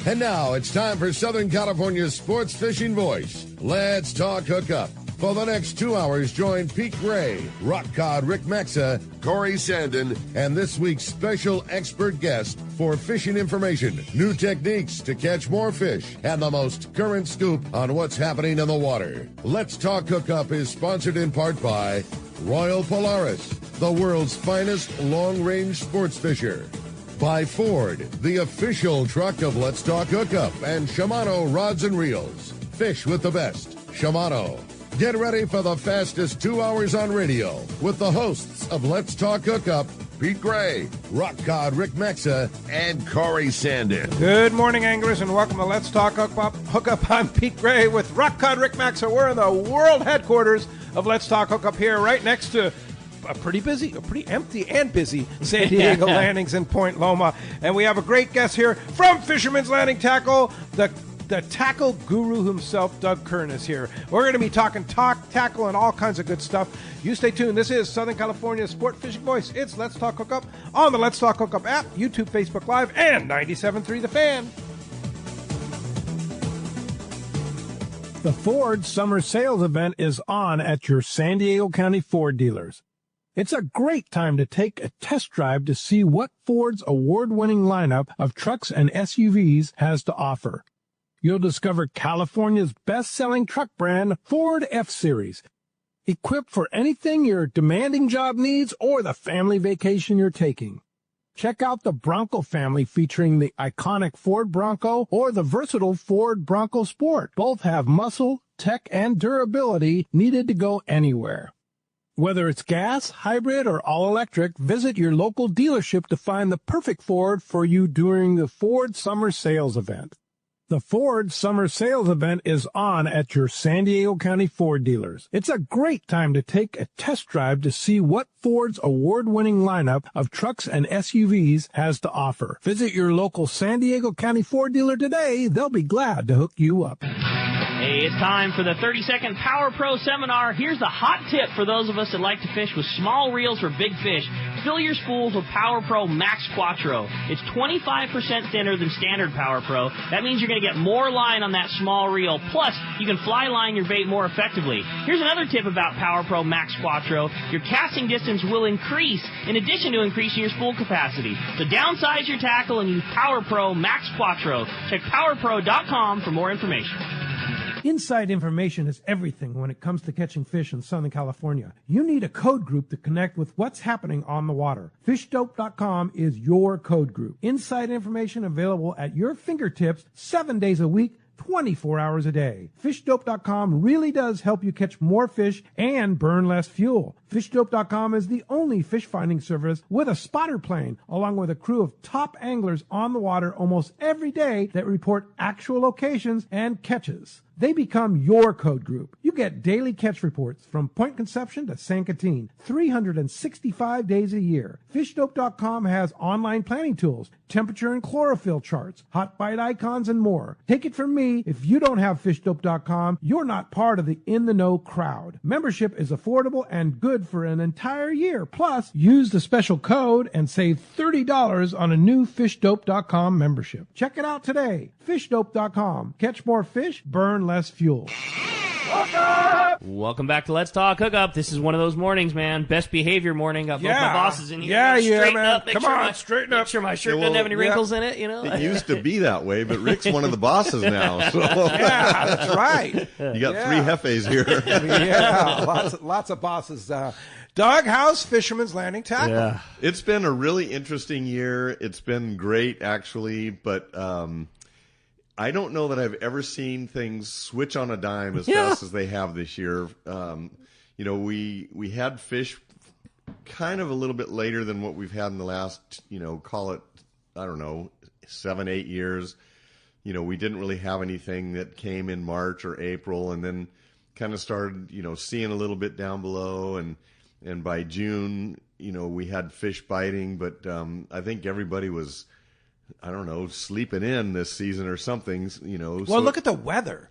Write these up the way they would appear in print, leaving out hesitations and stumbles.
And now it's time for Southern California's sports fishing voice. Let's talk hookup. For the next 2 hours, join Pete Gray, Rock Cod Rick Maxa, Corey Sandin, and this week's special expert guest for fishing information, new techniques to catch more fish, and the most current scoop on what's happening in the water. Let's Talk Hookup is sponsored in part by Royal Polaris, the world's finest long-range sports fisher. By Ford, the official truck of Let's Talk Hookup, and Shimano Rods and Reels. Fish with the best. Shimano. Get ready for the fastest 2 hours on radio with the hosts of Let's Talk Hookup, Pete Gray, Rock Cod Rick Maxa, and Corey Sandin. Good morning, anglers, and welcome to Let's Talk Hookup. I'm Pete Gray with Rock Cod Rick Maxa. We're in the world headquarters of Let's Talk Hookup here, right next to a pretty empty and busy San Diego Landings in Point Loma. And we have a great guest here from Fisherman's Landing Tackle, the tackle guru himself, Doug Kern, is here. We're going to be talking tackle, and all kinds of good stuff. You stay tuned. This is Southern California's sport fishing voice. It's Let's Talk Hookup on the Let's Talk Hookup app, YouTube, Facebook Live, and 97.3 The Fan. The Ford Summer Sales Event is on at your San Diego County Ford dealers. It's a great time to take a test drive to see what Ford's award-winning lineup of trucks and SUVs has to offer. You'll discover California's best-selling truck brand, Ford F-Series, equipped for anything your demanding job needs or the family vacation you're taking. Check out the Bronco family featuring the iconic Ford Bronco or the versatile Ford Bronco Sport. Both have muscle, tech, and durability needed to go anywhere. Whether it's gas, hybrid, or all-electric, visit your local dealership to find the perfect Ford for you during the Ford Summer Sales Event. The Ford Summer Sales Event is on at your San Diego County Ford dealers. It's a great time to take a test drive to see what Ford's award-winning lineup of trucks and SUVs has to offer. Visit your local San Diego County Ford dealer today. They'll be glad to hook you up. Hey, it's time for the 30-second Power Pro Seminar. Here's the hot tip for those of us that like to fish with small reels for big fish. Fill your spools with Power Pro Max Quattro. It's 25% thinner than standard Power Pro. That means you're going to get more line on that small reel. Plus, you can fly line your bait more effectively. Here's another tip about Power Pro Max Quattro. Your casting distance will increase in addition to increasing your spool capacity. So downsize your tackle and use Power Pro Max Quattro. Check PowerPro.com for more information. Inside information is everything when it comes to catching fish in Southern California. You need a code group to connect with what's happening on the water. FishDope.com is your code group. Inside information available at your fingertips 7 days a week, 24 hours a day. FishDope.com really does help you catch more fish and burn less fuel. FishDope.com is the only fish finding service with a spotter plane, along with a crew of top anglers on the water almost every day that report actual locations and catches. They become your code group. You get daily catch reports from Point Conception to San Quintin, 365 days a year. FishDope.com has online planning tools, temperature and chlorophyll charts, hot bite icons, and more. Take it from me, if you don't have FishDope.com, you're not part of the in-the-know crowd. Membership is affordable and good for an entire year. Plus, use the special code and save $30 on a new FishDope.com membership. Check it out today. FishDope.com. Catch more fish, burn less fuel. Welcome back to Let's Talk Hookup. This is one of those mornings, man. Best behavior morning. Got both my bosses in here. Yeah, man. Up, Come on, straighten up. Make sure my shirt doesn't have any wrinkles in it, you know? It used to be that way, but Rick's one of the bosses now. So. Yeah, that's right. You got three Hefes here. Yeah, lots of bosses. Doug, how's Fisherman's Landing Tackle? Yeah. It's been a really interesting year. It's been great, actually, but I don't know that I've ever seen things switch on a dime as fast as they have this year. You know, we had fish kind of a little bit later than what we've had in the last, call it, 7-8 years. You know, we didn't really have anything that came in March or April, and then kind of started, seeing a little bit down below, and by June, we had fish biting, but I think everybody was, sleeping in this season or something, Well, so, look at the weather.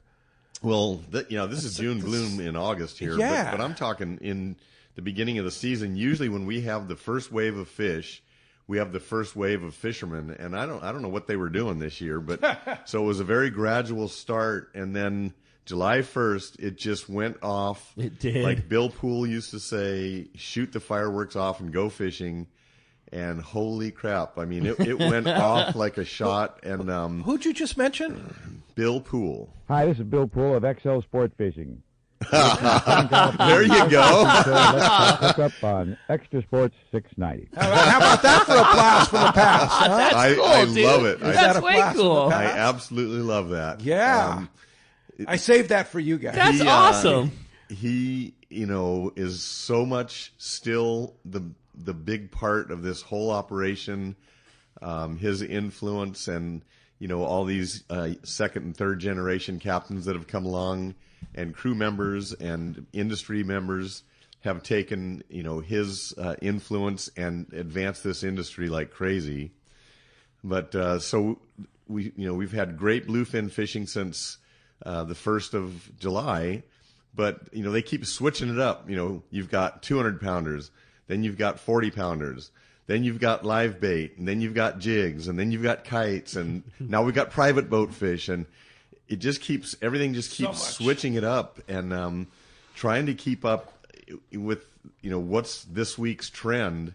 Well, this is June gloom in August here, but I'm talking in the beginning of the season. Usually when we have the first wave of fish, we have the first wave of fishermen, and I don't know what they were doing this year, but so it was a very gradual start, and then July 1st, it just went off. It did. Like Bill Poole used to say, shoot the fireworks off and go fishing. And holy crap, I mean, it went off like a shot. And Who'd you just mention? Bill Poole. Hi, this is Bill Poole of XL Sport Fishing. There you go. Let's hook up on Extra Sports 690. How about that for a blast from the past? Huh? That's cool, I dude. love it. That's way cool. I absolutely love that. Yeah. I saved that for you guys. That's awesome. He, is so much still the big part of this whole operation. His influence and, all these second and third generation captains that have come along and crew members and industry members have taken, his influence and advanced this industry like crazy. But so we've had great bluefin fishing since the 1st of July, but they keep switching it up. You've got 200-pounders, then you've got 40-pounders, then you've got live bait, and then you've got jigs, and then you've got kites, and now we've got private boat fish, and everything just keeps switching it up, and trying to keep up with what's this week's trend.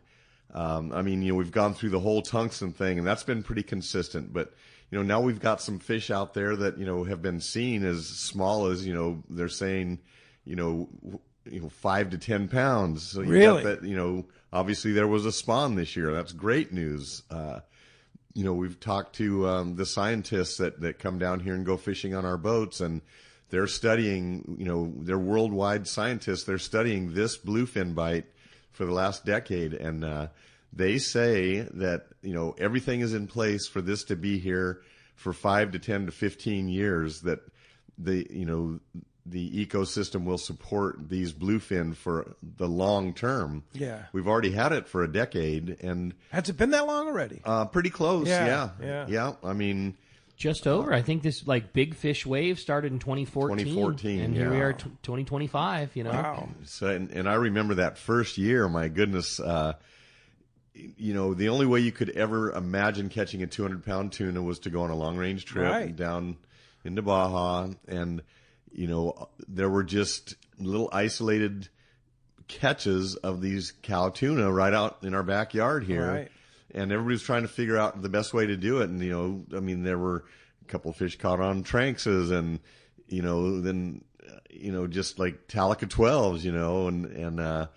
We've gone through the whole tungsten thing, and that's been pretty consistent, but now we've got some fish out there that have been seen as small as they're saying 5 to 10 pounds. So you really, got that, obviously there was a spawn this year. That's great news. We've talked to the scientists that come down here and go fishing on our boats, and they're studying. They're worldwide scientists. They're studying this bluefin bite for the last decade, and they say that everything is in place for this to be here for 5 to 10 to 15 years. That the ecosystem will support these bluefin for the long term. Yeah, we've already had it for a decade, and has it been that long already? Pretty close. Yeah. I mean, just over. I think this big fish wave started in 2014. And here we are, 2025. Wow. So and I remember that first year. My goodness. The only way you could ever imagine catching a 200-pound tuna was to go on a long-range trip down into Baja, and there were just little isolated catches of these cow tuna right out in our backyard here, right. And everybody was trying to figure out the best way to do it. And there were a couple of fish caught on tranxes, and then just like Talica 12s, and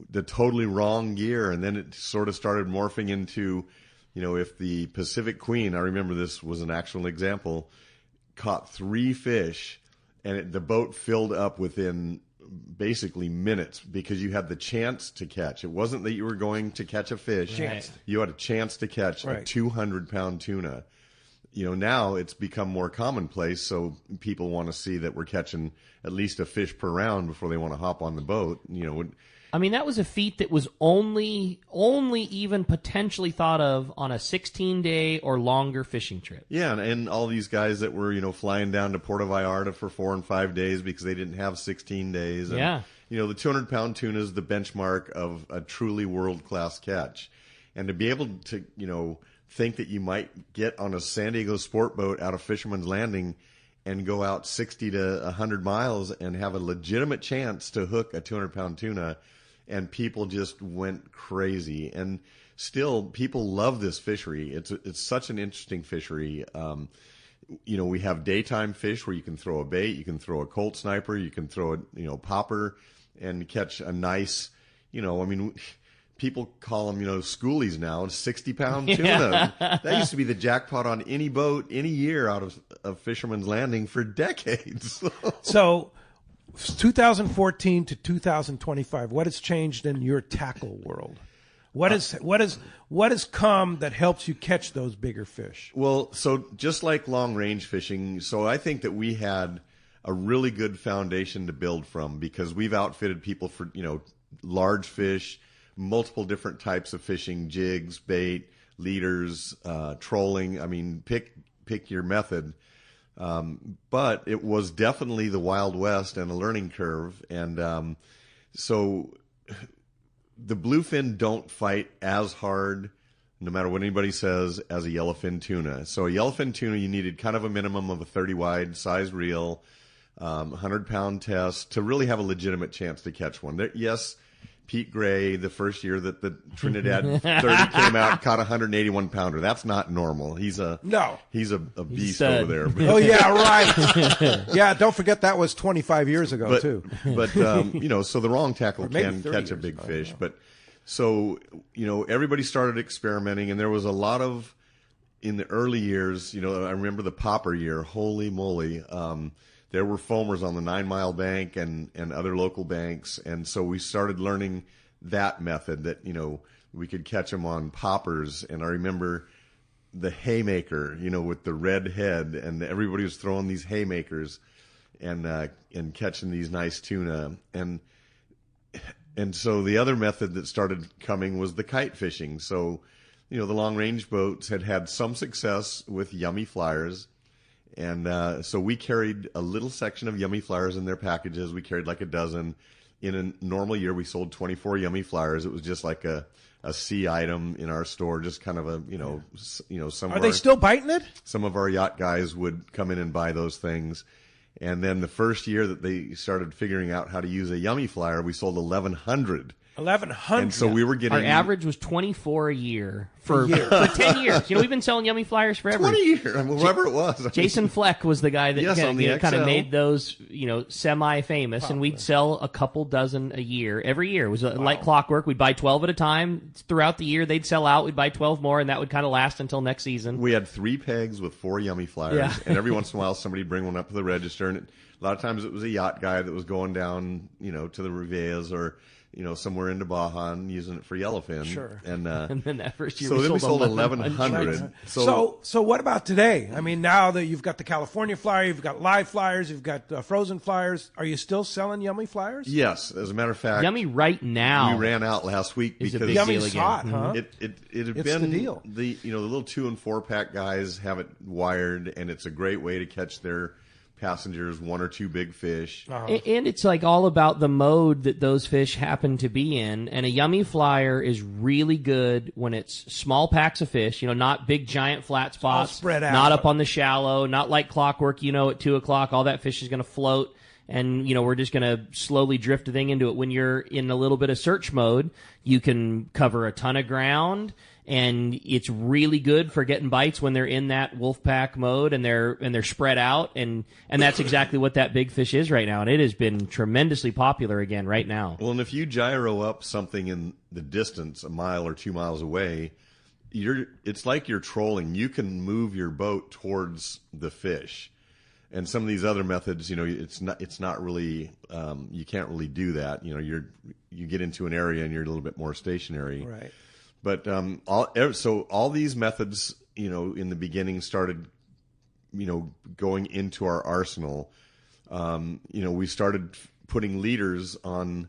the totally wrong gear. And then it sort of started morphing into, if the Pacific Queen, I remember this was an actual example, caught 3 fish, and the boat filled up within basically minutes because you had the chance to catch. It wasn't that you were going to catch a fish. Chance. You had a chance to catch a 200-pound tuna. Now it's become more commonplace, so people want to see that we're catching at least a fish per round before they want to hop on the boat. That was a feat that was only even potentially thought of on a 16-day or longer fishing trip. Yeah, and all these guys that were, flying down to Puerto Vallarta for 4 and 5 days because they didn't have 16 days. And, yeah. The 200-pound tuna is the benchmark of a truly world-class catch. And to be able to, think that you might get on a San Diego sport boat out of Fisherman's Landing and go out 60 to 100 miles and have a legitimate chance to hook a 200-pound tuna, and people just went crazy. And still, people love this fishery. It's such an interesting fishery. We have daytime fish where you can throw a bait, you can throw a Colt sniper, you can throw a popper and catch a nice, people call them, schoolies now, 60-pound tuna. That used to be the jackpot on any boat, any year out of Fisherman's Landing for decades. So 2014 to 2025, what has changed in your tackle world? What has come that helps you catch those bigger fish? Well, so just like long range fishing, so I think that we had a really good foundation to build from because we've outfitted people for, large fish, multiple different types of fishing, jigs, bait, leaders, trolling. Pick your method. But it was definitely the Wild West and a learning curve. And so the bluefin don't fight as hard no matter what anybody says, as a yellowfin tuna. So a yellowfin tuna, you needed kind of a minimum of a 30 wide size reel, 100-pound test to really have a legitimate chance to catch one. Yes, Pete Gray, the first year that the Trinidad 30 came out, caught a 181-pounder. That's not normal. He's a beast over there. Oh, yeah, right. Yeah, don't forget that was 25 years ago, too. But, so the wrong tackle can catch a big fish. Yeah. But so, everybody started experimenting, and there was a lot of, in the early years, I remember the popper year, holy moly, there were foamers on the 9 Mile bank and other local banks. And so we started learning that method that, we could catch them on poppers. And I remember the haymaker, with the red head, and everybody was throwing these haymakers and catching these nice tuna. And so the other method that started coming was the kite fishing. So, the long range boats had some success with Yummy Flyers. And so we carried a little section of Yummy Flyers in their packages. We carried like a dozen. In a normal year, we sold 24 Yummy Flyers. It was just like a C item in our store, just kind of a, some Are they still biting it? Some of our yacht guys would come in and buy those things. And then the first year that they started figuring out how to use a Yummy Flyer, we sold 1,100. 1,100. And so we were getting... Our average was 24 a year for 10 years. We've been selling Yummy Flyers forever. 20 years, whatever it was. Jason Fleck was the guy that kind of made those, semi-famous, and we'd sell a couple dozen a year. Every year. It was like clockwork. We'd buy 12 at a time. Throughout the year, they'd sell out. We'd buy 12 more, and that would kind of last until next season. We had 3 pegs with 4 Yummy Flyers, and every once in a while, somebody would bring one up to the register, and a lot of times it was a yacht guy that was going down, to the Riviera's or... somewhere into Baja and using it for yellowfin. Sure. And then that first year, we sold 1,100. So what about today? I mean, now that you've got the California Flyer, you've got live flyers, you've got frozen flyers, are you still selling Yummy Flyers? Yes. As a matter of fact, Yummy right now. We ran out last week because Yummy's hot, huh? It had it's been the deal. The little 2 and 4 pack guys have it wired, and it's a great way to catch their passengers 1 or 2 big fish. And it's like all about the mode that those fish happen to be in. And a Yummy Flyer is really good when it's small packs of fish, not big giant flat spots, all spread out, not up on the shallow, not like clockwork, at 2 o'clock, all that fish is going to float. And, we're just going to slowly drift the thing into it. When you're in a little bit of search mode, you can cover a ton of ground. And it's really good for getting bites when they're in that wolf pack mode and they're spread out, and that's exactly what that big fish is right now, and it has been tremendously popular again right now. Well, and if you gyro up something in the distance, a mile or 2 miles away, it's like you're trolling. You can move your boat towards the fish, and some of these other methods, it's not really you can't really do that. You get into an area and you're a little bit more stationary, right? But all these methods, in the beginning started, going into our arsenal. We started putting leaders on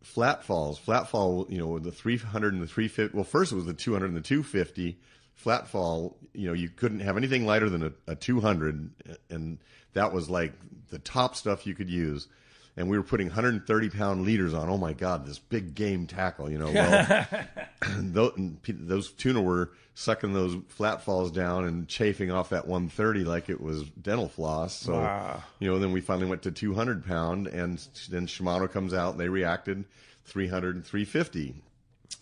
flat falls. Flat fall, the 300 and the 350. Well, first it was the 200 and the 250. Flat fall, you couldn't have anything lighter than a 200, and that was like the top stuff you could use. And we were putting 130-pound leaders on. Oh, my God, this big game tackle, Well, those tuna were sucking those flat falls down and chafing off that 130 like it was dental floss. So, wow. Then we finally went to 200-pound, and then Shimano comes out, and they reacted 300 and 350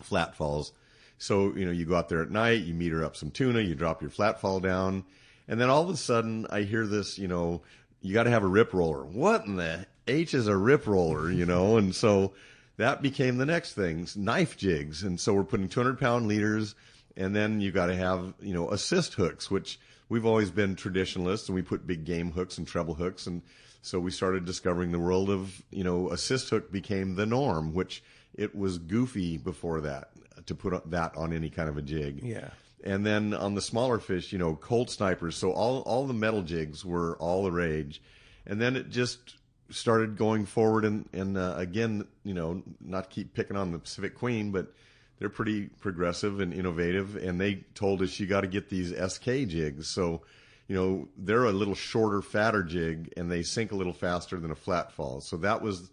flat falls. So, you go out there at night, you meter up some tuna, you drop your flat fall down, and then all of a sudden I hear this, you got to have a rip roller. What in the H is a rip roller, and so that became the next thing, knife jigs. And so we're putting 200-pound leaders, and then you got to have, assist hooks, which we've always been traditionalists, and we put big game hooks and treble hooks. And so we started discovering the world of, assist hook became the norm, which it was goofy before that to put that on any kind of a jig. Yeah. And then on the smaller fish, cold snipers. So all the metal jigs were all the rage. And then it just started going forward, and again, not keep picking on the Pacific Queen, but they're pretty progressive and innovative, and they told us you got to get these SK jigs. So, they're a little shorter, fatter jig, and they sink a little faster than a flat fall. So that was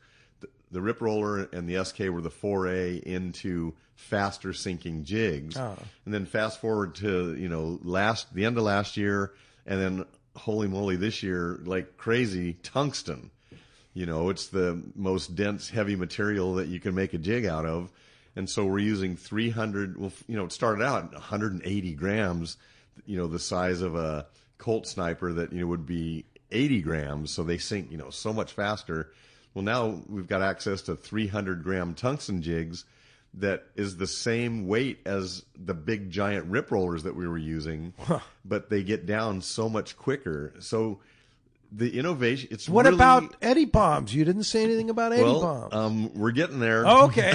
Rip Roller and the SK were the foray into faster sinking jigs. And then fast forward to, the end of last year, and then holy moly, this year, like crazy, tungsten. It's the most dense, heavy material that you can make a jig out of. And so we're using 300, it started out at 180 grams, the size of a Colt sniper that, would be 80 grams. So they sink, so much faster. Well, now we've got access to 300-gram tungsten jigs that is the same weight as the big giant rip rollers that we were using, but they get down so much quicker. So the innovation, it's What really, about eddy bombs? You didn't say anything about eddy bombs. We're getting there. Oh, okay.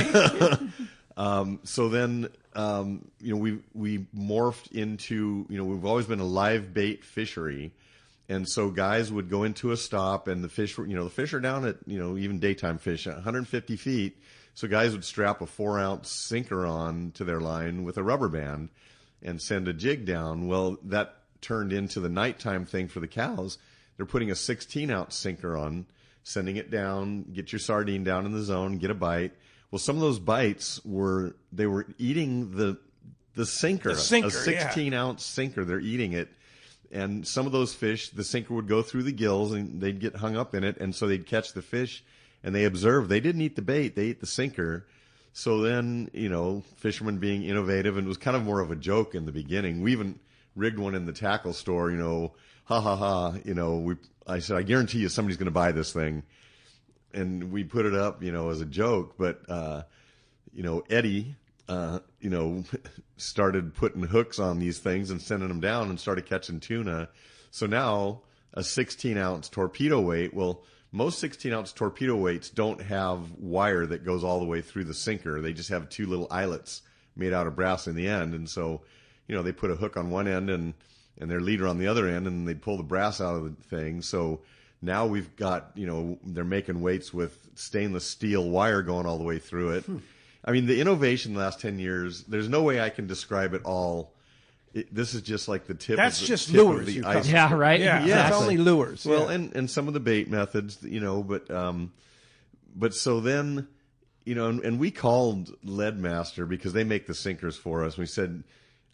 So then, we morphed into, we've always been a live bait fishery. And so guys would go into a stop and the fish are down at, even daytime fish at 150 feet. So guys would strap a 4-ounce sinker on to their line with a rubber band and send a jig down. Well, that turned into the nighttime thing for the cows. They're putting a 16-ounce sinker on, sending it down, get your sardine down in the zone, get a bite. Well, some of those bites were eating the sinker, a 16-ounce sinker. They're eating it. And some of those fish, the sinker would go through the gills and they'd get hung up in it. And so they'd catch the fish and they observed. They didn't eat the bait. They ate the sinker. So then, fishermen being innovative, and it was kind of more of a joke in the beginning. We even rigged one in the tackle store, ha ha ha. I said, I guarantee you somebody's going to buy this thing. And we put it up, as a joke. But, Eddie, started putting hooks on these things and sending them down and started catching tuna. So now a 16-ounce torpedo weight, well, most 16-ounce torpedo weights don't have wire that goes all the way through the sinker. They just have 2 little eyelets made out of brass in the end. And so, they put a hook on one end and their leader on the other end, and they pull the brass out of the thing. So now we've got, they're making weights with stainless steel wire going all the way through it. I mean, the innovation in the last 10 years, there's no way I can describe it all. This is just like the tip. That's of the, just tip lures. Of the Yeah, right. Yeah, exactly. That's only lures. Well, and some of the bait methods, but so then, and we called Leadmaster because they make the sinkers for us. We said,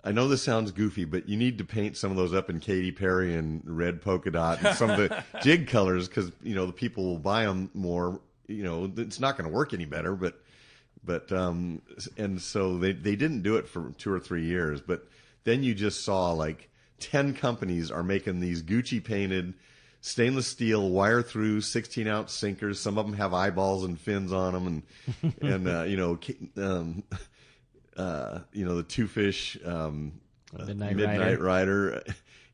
I know this sounds goofy, but you need to paint some of those up in Katy Perry and red polka dot and some of the jig colors because, the people will buy them more. It's not going to work any better, but and so they didn't do it for 2 or 3 years, but then you just saw like 10 companies are making these Gucci painted stainless steel wire through 16-ounce sinkers. Some of them have eyeballs and fins on them, and the Two Fish Midnight Rider.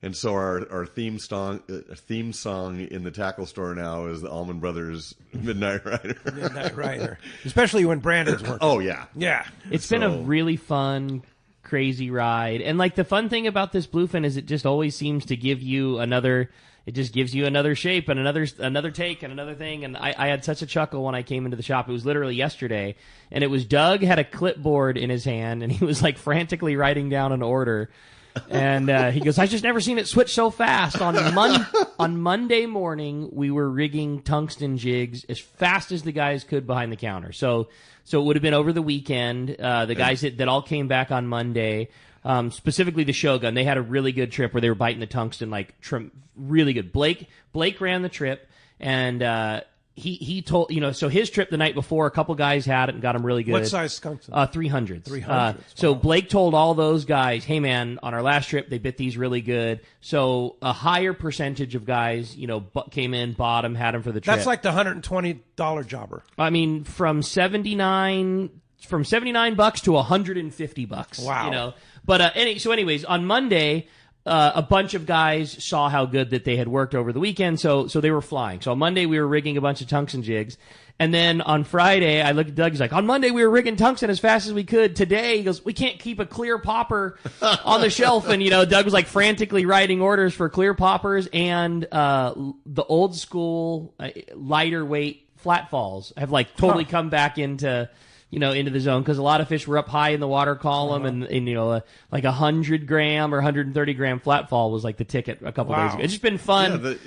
And so our theme song in the tackle store now is the Allman Brothers Midnight Rider. Midnight Rider, especially when Brandon's working. Oh yeah, yeah. It's been a really fun, crazy ride, and like the fun thing about this bluefin is it just always seems to give you another. It just gives you another shape and another take and another thing. And I had such a chuckle when I came into the shop. It was literally yesterday, and it was Doug had a clipboard in his hand, and he was like frantically writing down an order. And he goes, I just never seen it switch so fast. On Monday morning, we were rigging tungsten jigs as fast as the guys could behind the counter. So it would have been over the weekend. The guys that all came back on Monday, specifically the Shogun, they had a really good trip where they were biting the tungsten really good. Blake ran the trip, and he told, so his trip the night before, a couple guys had it and got them really good. What size tungsten? 300s. 300s. So Blake told all those guys, hey man, on our last trip, they bit these really good. So a higher percentage of guys, came in, bought them, had them for the trip. That's like the $120 jobber. I mean, from $79 to $150. Wow. But anyways, on Monday, a bunch of guys saw how good that they had worked over the weekend, so they were flying. So on Monday, we were rigging a bunch of tungsten jigs. And then on Friday, I looked at Doug, he's like, on Monday, we were rigging tungsten as fast as we could. Today, he goes, we can't keep a clear popper on the shelf. And, Doug was like frantically writing orders for clear poppers and the old school lighter weight flat falls have like totally come back into into the zone, because a lot of fish were up high in the water column, and like 100 gram or 130 gram flatfall was like the ticket a couple days ago. It's just been fun.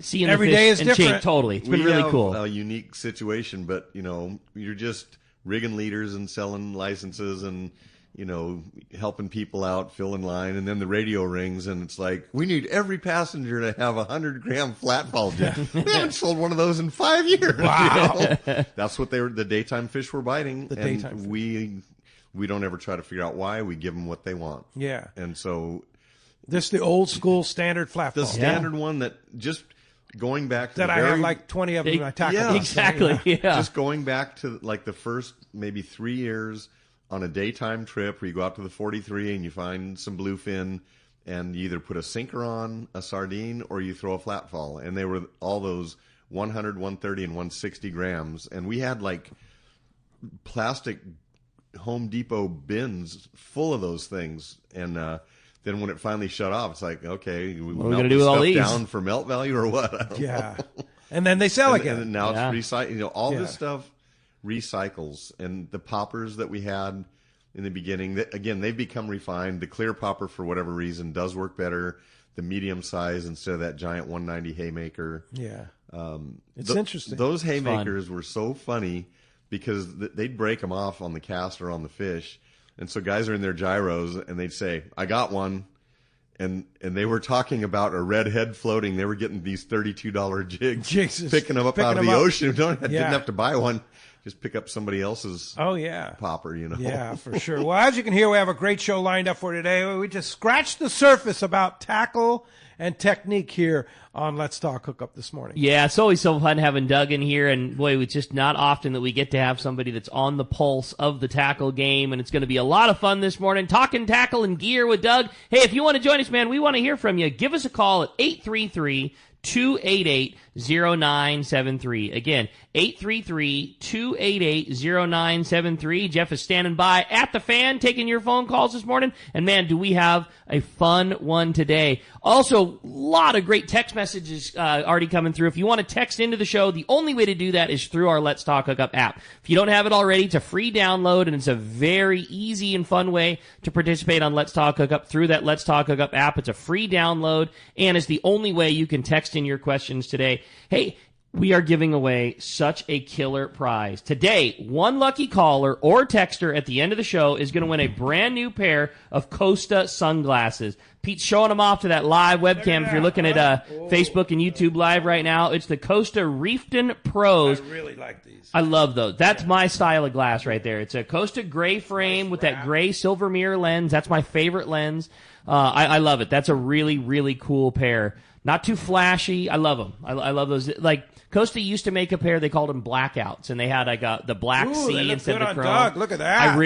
Seeing every the fish day is and different. Totally, it's been really cool. A unique situation, but you're just rigging leaders and selling licenses and helping people out, fill in line, and then the radio rings, and it's like, we need every passenger to have 100 gram flatfall jig. We haven't sold one of those in 5 years. Wow. That's what the daytime fish were biting, and we don't ever try to figure out why. We give them what they want. Yeah. And so this is the old school standard flatfall. The standard one that just going back to that I have like 20 of them in my tackle box. Exactly. Yeah. Just going back to like the first maybe 3 years on a daytime trip where you go out to the 43 and you find some bluefin and you either put a sinker on a sardine or you throw a flatfall. And they were all those 100, 130, and 160 grams. And we had like plastic Home Depot bins full of those things. And then when it finally shut off, it's like, okay, we what are we going to do with all these? Down for melt value or what? I don't know. And then they sell again. And now it's recycled. All this stuff recycles, and the poppers that we had in the beginning, again, they've become refined. The clear popper, for whatever reason, does work better. The medium size instead of that giant 190 haymaker. Yeah, it's interesting. Those haymakers were so funny because they'd break them off on the cast or on the fish, and so guys are in their gyros and they'd say, "I got one." And they were talking about a red head floating. They were getting these $32 jigs picking them up out of the ocean. Didn't have to buy one. Just pick up somebody else's popper, Yeah, for sure. Well, as you can hear, we have a great show lined up for today. We just scratched the surface about tackle and technique here on Let's Talk Hookup this morning. Yeah, it's always so fun having Doug in here, and boy, it's just not often that we get to have somebody that's on the pulse of the tackle game, and it's going to be a lot of fun this morning, talking tackle and gear with Doug. Hey, if you want to join us, man, we want to hear from you. Give us a call at 833-288-0973. Again, 833-288-0973. Jeff is standing by at the fan, taking your phone calls this morning. And man, do we have a fun one today. Also, a lot of great text messages already coming through. If you want to text into the show, the only way to do that is through our Let's Talk Hookup app. If you don't have it already, it's a free download, and it's a very easy and fun way to participate on Let's Talk Hookup through that Let's Talk Hookup app. It's a free download, and it's the only way you can text in your questions today. Hey, we are giving away such a killer prize. Today, one lucky caller or texter at the end of the show is going to win a brand new pair of Costa sunglasses. Pete's showing them off to that live webcam. If you're looking at Facebook and YouTube Live right now, it's the Costa Reefton Pros. I really like these. I love those. That's my style of glass right there. It's a Costa gray frame with that gray silver mirror lens. That's my favorite lens. I love it. That's a really, really cool pair. Not too flashy. I love them. I love those. Like, Costa used to make a pair, they called them blackouts, and they had the black C instead of the chrome. Doug. Look at that.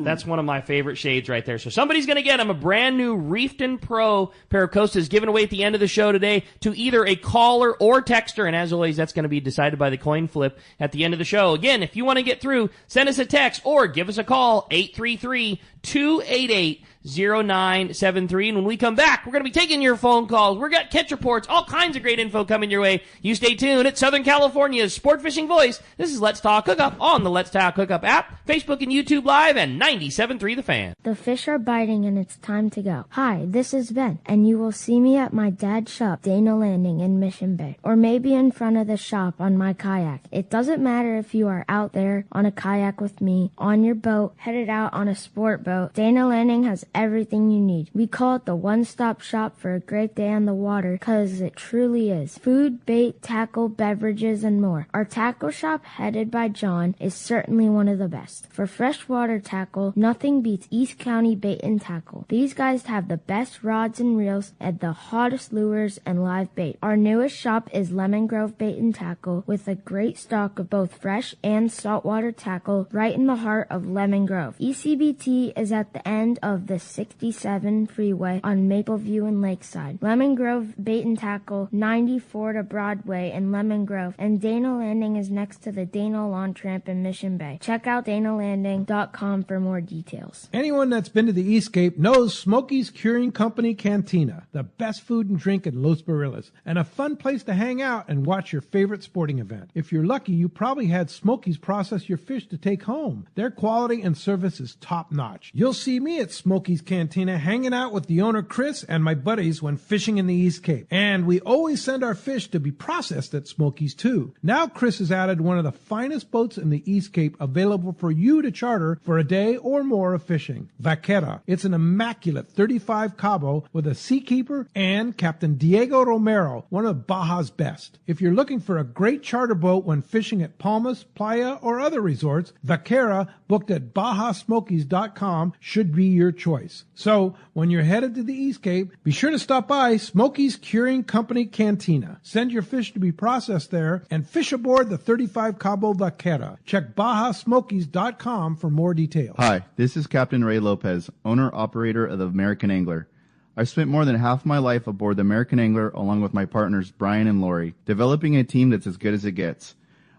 That's one of my favorite shades right there. So somebody's going to get them a brand new Reefton Pro pair of Costas given away at the end of the show today to either a caller or texter, and as always, that's going to be decided by the coin flip at the end of the show. Again, if you want to get through, send us a text or give us a call, 833-288-0973. And when we come back, we're going to be taking your phone calls. We've got catch reports, all kinds of great info coming your way. You stay tuned. It's Southern California's sport fishing voice. This is Let's Talk Hookup on the Let's Talk Hookup app, Facebook and YouTube Live, and 97.3 The Fan. The fish are biting and it's time to go. Hi, this is Ben, and you will see me at my dad's shop, Dana Landing in Mission Bay, or maybe in front of the shop on my kayak. It doesn't matter if you are out there on a kayak with me, on your boat, headed out on a sport boat. Dana Landing has everything you need. We call it the one-stop shop for a great day on the water because it truly is. Food, bait, tackle, beverages, and more. Our tackle shop, headed by John, is certainly one of the best. For freshwater tackle, nothing beats East County Bait and Tackle. These guys have the best rods and reels and the hottest lures and live bait. Our newest shop is Lemon Grove Bait and Tackle with a great stock of both fresh and saltwater tackle right in the heart of Lemon Grove. ECBT is at the end of the 67 freeway on Mapleview and Lakeside. Lemon Grove Bait and Tackle, 94 to Broadway in Lemon Grove, and Dana Landing is next to the Dana Launch Ramp in Mission Bay. Check out danalanding.com for more details. Anyone that's been to the Eastcape knows Smokey's Curing Company Cantina, the best food and drink in Los Barriles, and a fun place to hang out and watch your favorite sporting event. If you're lucky, you probably had Smokey's process your fish to take home. Their quality and service is top-notch. You'll see me at Smokey's Cantina hanging out with the owner Chris and my buddies when fishing in the East Cape. And we always send our fish to be processed at Smokey's too. Now Chris has added one of the finest boats in the East Cape available for you to charter for a day or more of fishing. Vaquera. It's an immaculate 35 Cabo with a seakeeper and Captain Diego Romero, one of Baja's best. If you're looking for a great charter boat when fishing at Palmas, Playa, or other resorts, Vaquera, booked at BajaSmokies.com, should be your choice. So, when you're headed to the East Cape, be sure to stop by Smokey's Curing Company Cantina. Send your fish to be processed there and fish aboard the 35 Cabo Vaquera. Check BajaSmokies.com for more details. Hi, this is Captain Ray Lopez, owner-operator of the American Angler. I've spent more than half my life aboard the American Angler along with my partners Brian and Lori, developing a team that's as good as it gets.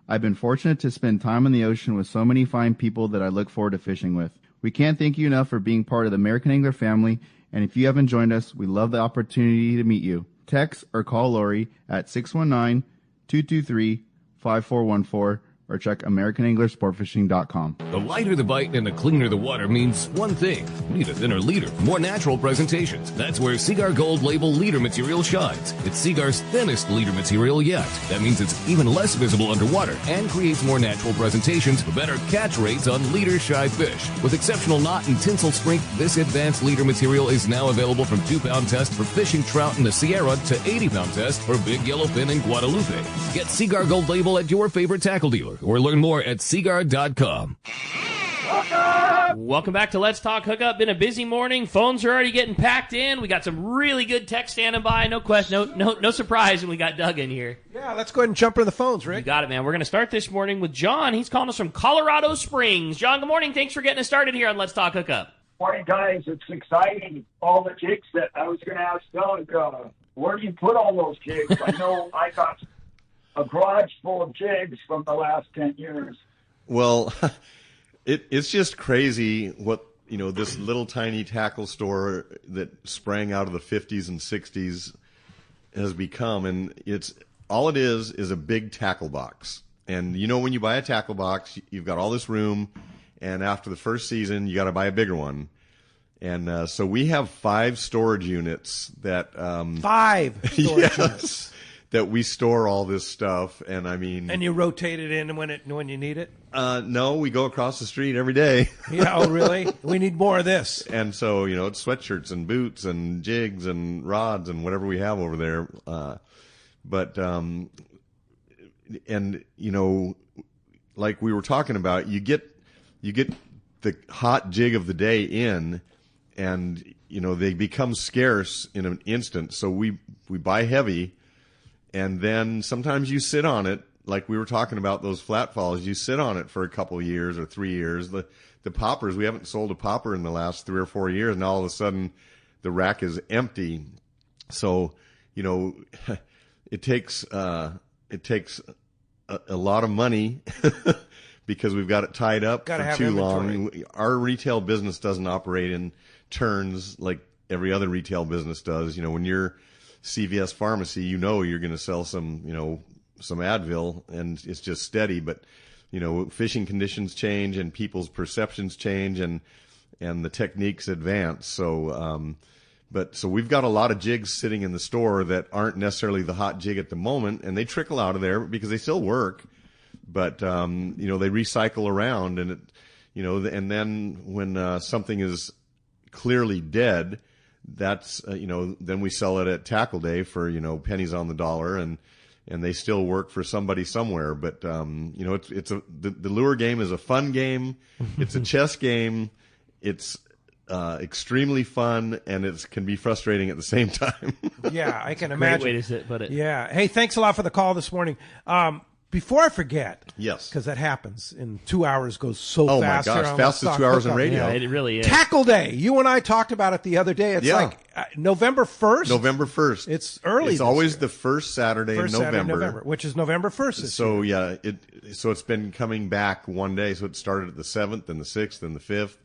I've been fortunate to spend time on the ocean with so many fine people that I look forward to fishing with. We can't thank you enough for being part of the American Angler family, and if you haven't joined us, we love the opportunity to meet you. Text or call Lori at 619-223-5414 or check AmericanAnglerSportFishing.com. The lighter the bite and the cleaner the water means one thing. You need a thinner leader, more natural presentations. That's where Seaguar Gold Label leader material shines. It's Seaguar's thinnest leader material yet. That means it's even less visible underwater and creates more natural presentations for better catch rates on leader-shy fish. With exceptional knot and tinsel strength, this advanced leader material is now available from 2-pound test for fishing trout in the Sierra to 80-pound test for big yellowfin in Guadalupe. Get Seaguar Gold Label at your favorite tackle dealer or learn more at Seaguar.com. Welcome back to Let's Talk Hookup. Been a busy morning. Phones are already getting packed in. We got some really good text standing by. No question, no surprise when we got Doug in here. Yeah, let's go ahead and jump into the phones, Rick. You got it, man. We're going to start this morning with John. He's calling us from Colorado Springs. John, good morning. Thanks for getting us started here on Let's Talk Hookup. Morning, guys. It's exciting. All the jigs that I was going to ask Doug, where do you put all those jigs? I know I got a garage full of jigs from the last 10 years. Well, it's just crazy what, this little tiny tackle store that sprang out of the 50s and 60s has become. And all it is a big tackle box. And, when you buy a tackle box, you've got all this room. And after the first season, you got to buy a bigger one. And so we have 5 storage units that 5 storage units that we store all this stuff. And I mean, and you rotate it in when you need it. No, we go across the street every day. Yeah, oh really? We need more of this. And so it's sweatshirts and boots and jigs and rods and whatever we have over there. Like we were talking about, you get the hot jig of the day in, and they become scarce in an instant. So we buy heavy, and then sometimes you sit on it, like we were talking about those flat falls. You sit on it for a couple of years or 3 years. The poppers, we haven't sold a popper in the last 3 or 4 years. Now all of a sudden the rack is empty. So it takes a lot of money. Because we've got it tied up for too long. Our retail business doesn't operate in turns like every other retail business does. When you're CVS Pharmacy, you're going to sell some Advil, and it's just steady. But fishing conditions change, and people's perceptions change, and the techniques advance. So, so we've got a lot of jigs sitting in the store that aren't necessarily the hot jig at the moment, and they trickle out of there because they still work. But, they recycle around, and and then when something is clearly dead, that's, then we sell it at Tackle Day for, pennies on the dollar, and they still work for somebody somewhere. But, the lure game is a fun game. It's a chess game. It's extremely fun, and it can be frustrating at the same time. Yeah, I can imagine. Great way to put it. Yeah. Hey, thanks a lot for the call this morning. Before I forget, Yes. because that happens, and 2 hours goes so Oh, fast. my gosh, here on fast Let's as 2 Talk hours in Hookup. radio. Yeah, it really is. Tackle Day. You and I talked about it the other day. It's like November 1st. November 1st. It's early. It's always the first Saturday in November. Which is November 1st this So year. yeah, it's been coming back one day. So it started at the 7th and the 6th and the 5th,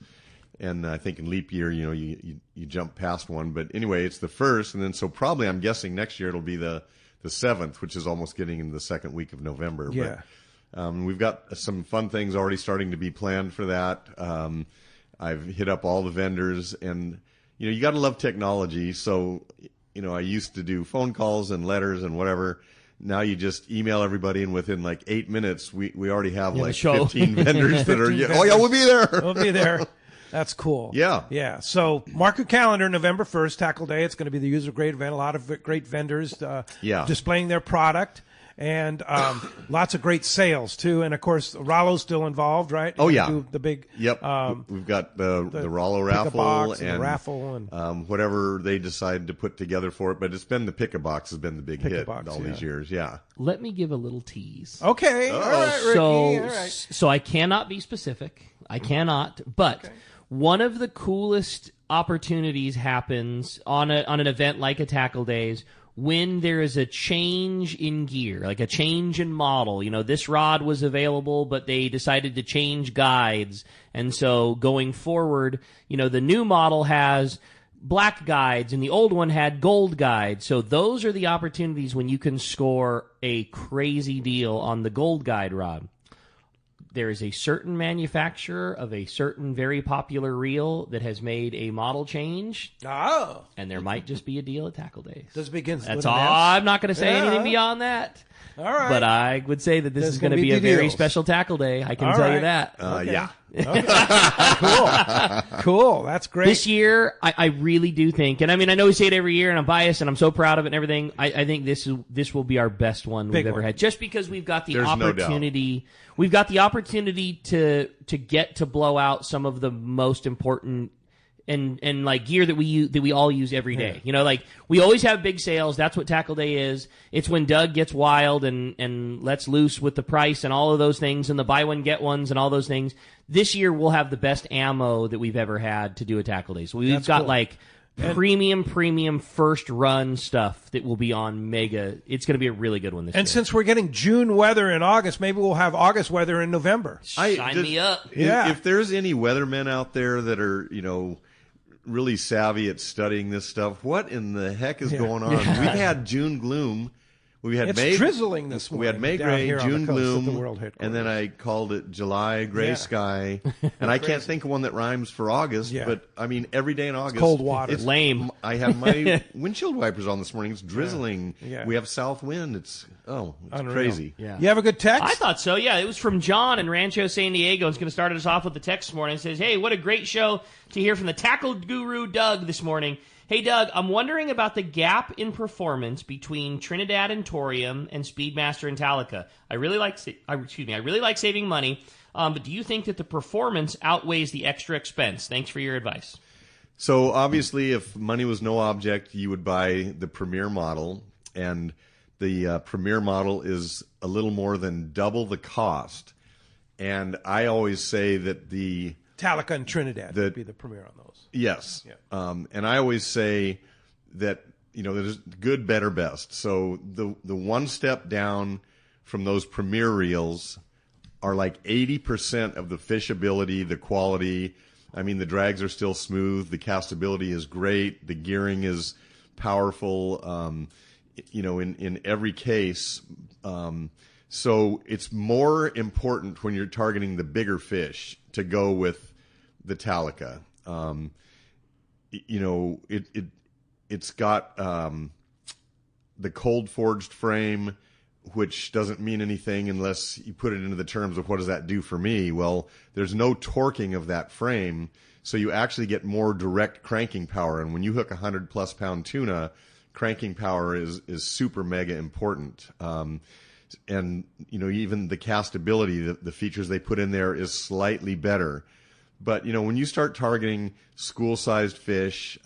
and I think in leap year, you jump past one. But anyway, it's the 1st, and then so probably I'm guessing next year it'll be the 7th, which is almost getting into the second week of November. Yeah. But we've got some fun things already starting to be planned for that. I've hit up all the vendors, and you got to love technology. So I used to do phone calls and letters and whatever. Now you just email everybody, and within like 8 minutes, we already have like 15 vendors that are. Oh yeah, we'll be there. We'll be there. That's cool. Yeah. Yeah. So mark your calendar, November 1st, Tackle Day. It's going to be the user grade event. A lot of great vendors displaying their product. And lots of great sales too, and of course Rollo's still involved, right? Oh yeah, do the big. Yep, we've got the Rollo raffle and the raffle and whatever they decide to put together for it. But it's been the Pick-a-Box has been the big hit all these years. Yeah. Let me give a little tease. Okay, all right, Ricky. All right. So I cannot be specific. I cannot, but one of the coolest opportunities happens on an event like a Tackle Days when there is a change in gear, like a change in model. This rod was available, but they decided to change guides. And so going forward, the new model has black guides and the old one had gold guides. So those are the opportunities when you can score a crazy deal on the gold guide rod. There is a certain manufacturer of a certain very popular reel that has made a model change. Oh. And there might just be a deal at Tackle Days. Does it begin? That's all. I'm not going to say anything beyond that. All right. But I would say that this is going to be a very special Tackle Day. I can tell you that. Yeah. Okay. Cool. That's great. This year, I really do think, and I mean, I know we say it every year, and I'm biased, and I'm so proud of it and everything. I think this will be our best one we've ever had, just because we've got the opportunity. We've got the opportunity to get to blow out some of the most important and like gear that we all use every day. Like we always have big sales. That's what Tackle Day is. It's when Doug gets wild and lets loose with the price and all of those things and the buy one get ones and all those things. This year we'll have the best ammo that we've ever had to do a Tackle Day. So we've got like premium first run stuff that will be on Mega. It's going to be a really good one this year. And since we're getting June weather in August, maybe we'll have August weather in November. Sign me up. If there's any weathermen out there that are, really savvy at studying this stuff, what in the heck is going on? We've had June gloom. It's drizzling this morning. We had May down gray, here June on the coast gloom, of the World Headquarters. and then I called it July gray sky. And I can't think of one that rhymes for August, but I mean every day in August. It's cold water. It's lame. I have my windshield wipers on this morning. It's drizzling. Yeah. We have south wind. It's Unreal. crazy. Yeah. You have a good text? I thought so, yeah. It was from John in Rancho San Diego. It's going to start us off with the text this morning. It says, hey, what a great show to hear from the tackle guru Doug this morning. Hey, Doug, I'm wondering about the gap in performance between Trinidad and Torium and Speedmaster and Talica. I really like saving money, but do you think that the performance outweighs the extra expense? Thanks for your advice. So obviously, if money was no object, you would buy the Premier model, and the Premier model is a little more than double the cost. And I always say that the Talica and Trinidad would be the Premier on those. Yes. Yeah. And I always say that, there's good, better, best. So the one step down from those Premier reels are like 80% of the fishability, the quality. I mean, the drags are still smooth. The castability is great. The gearing is powerful, in every case. So it's more important when you're targeting the bigger fish to go with the Talica. It's got the cold forged frame, which doesn't mean anything unless you put it into the terms of what does that do for me. Well, there's no torquing of that frame, so you actually get more direct cranking power. And when you hook 100+ pound tuna, cranking power is super mega important. And even the castability, the features they put in there is slightly better. But when you start targeting school-sized fish,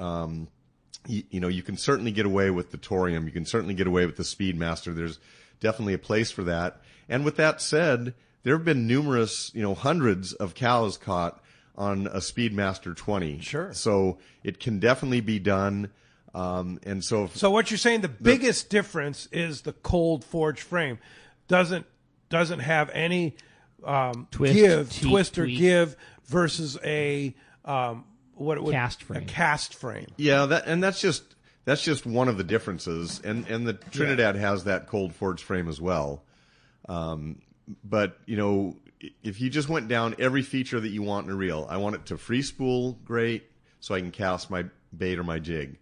you can certainly get away with the Torium. You can certainly get away with the Speedmaster. definitely a place for that. And with that said, there have been numerous, hundreds of cows caught on a Speedmaster 20. Sure. So it can definitely be done. And so what you're saying, the biggest difference is the cold forged frame doesn't have any twist or give versus a cast frame. A cast frame. Yeah, that's just one of the differences, and the Trinidad has that cold forged frame as well. But if you just went down every feature that you want in a reel, I want it to free spool great, so I can cast my bait or my jig.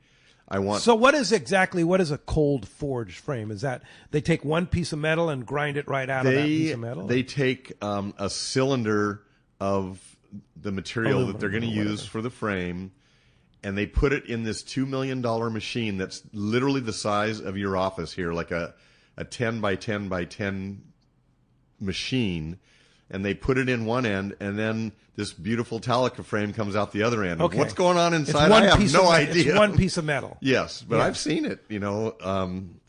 So what is a cold forged frame? Is that they take one piece of metal and grind it right out of that piece of metal? They take a cylinder of the material that they're going to use for the frame, and they put it in this $2 million machine that's literally the size of your office here, like a 10 by 10 by 10 machine, and they put it in one end, and then this beautiful Talica frame comes out the other end. Okay. What's going on inside? I have no idea. It's one piece of metal. Yes, but I've seen it.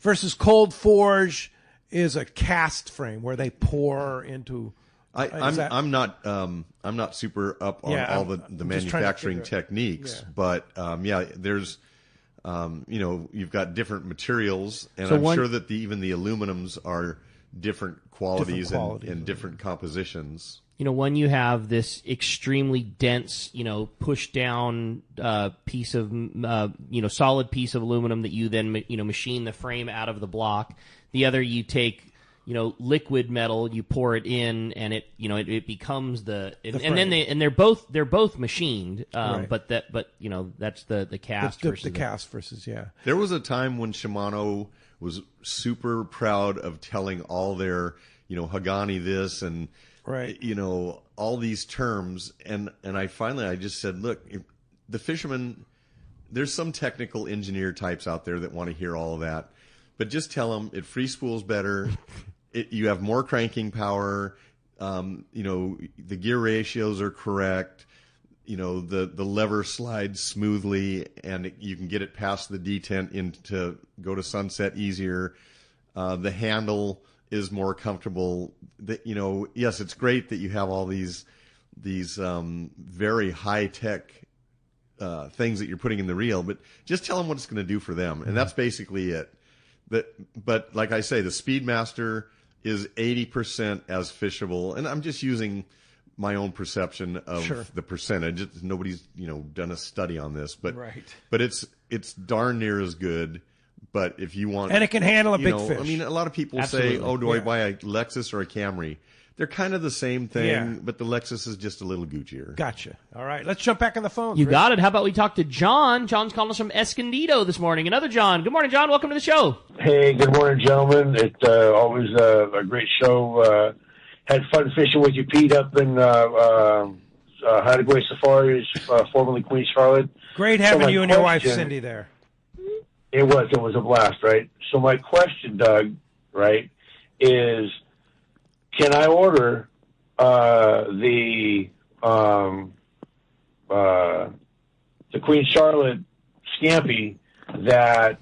Versus cold forge is a cast frame where they pour into. I'm not super up on all the manufacturing techniques, but there's you've got different materials, and I'm sure that even the aluminums are different qualities and different compositions. When you have this extremely dense, push down piece of, solid piece of aluminum that you then, machine the frame out of the block. The other, you take, liquid metal, you pour it in, and it becomes they're both machined. Right. But that's the cast. The cast versus There was a time when Shimano was super proud of telling all their, Hagani this and. Right. All these terms, and I just said, look, the Fisherman, there's some technical engineer types out there that want to hear all of that, but just tell them it free spools better, you have more cranking power, the gear ratios are correct, the lever slides smoothly, and you can get it past the detent to go to sunset easier. The handle is more comfortable. Yes, it's great that you have all these very high tech things that you're putting in the reel, but just tell them what it's going to do for them, and that's basically it. But like I say, the Speedmaster is 80% as fishable, and I'm just using my own perception of the percentage. Nobody's done a study on this, but it's darn near as good. But if you want, and it can handle a big fish. I mean, a lot of people say, "Oh, do I buy a Lexus or a Camry?" They're kind of the same thing, but the Lexus is just a little Guccier. Gotcha. All right, let's jump back on the phone. You got it. How about we talk to John? John's calling us from Escondido this morning. Another John. Good morning, John. Welcome to the show. Hey, good morning, gentlemen. It's always a great show. Had fun fishing with you, Pete, up in Hideaway Safaris, formerly Queen Charlotte. Great having you and your wife, Cindy, there. It was a blast, right? So my question, Doug, right, is can I order the Queen Charlotte Scampi that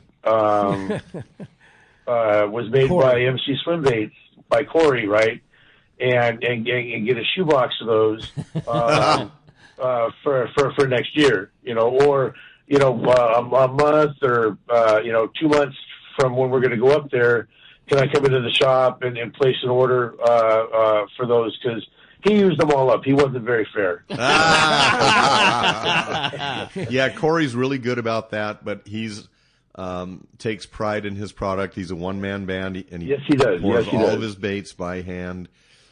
was made by MC Swimbaits by Corey, right? And get a shoebox of those for next year, or a month or 2 months from when we're going to go up there. Can I come into the shop and place an order for those? Because he used them all up. He wasn't very fair. Yeah, Corey's really good about that, but he's takes pride in his product. He's a one-man band, and yes, he does. Pours all of his baits by hand.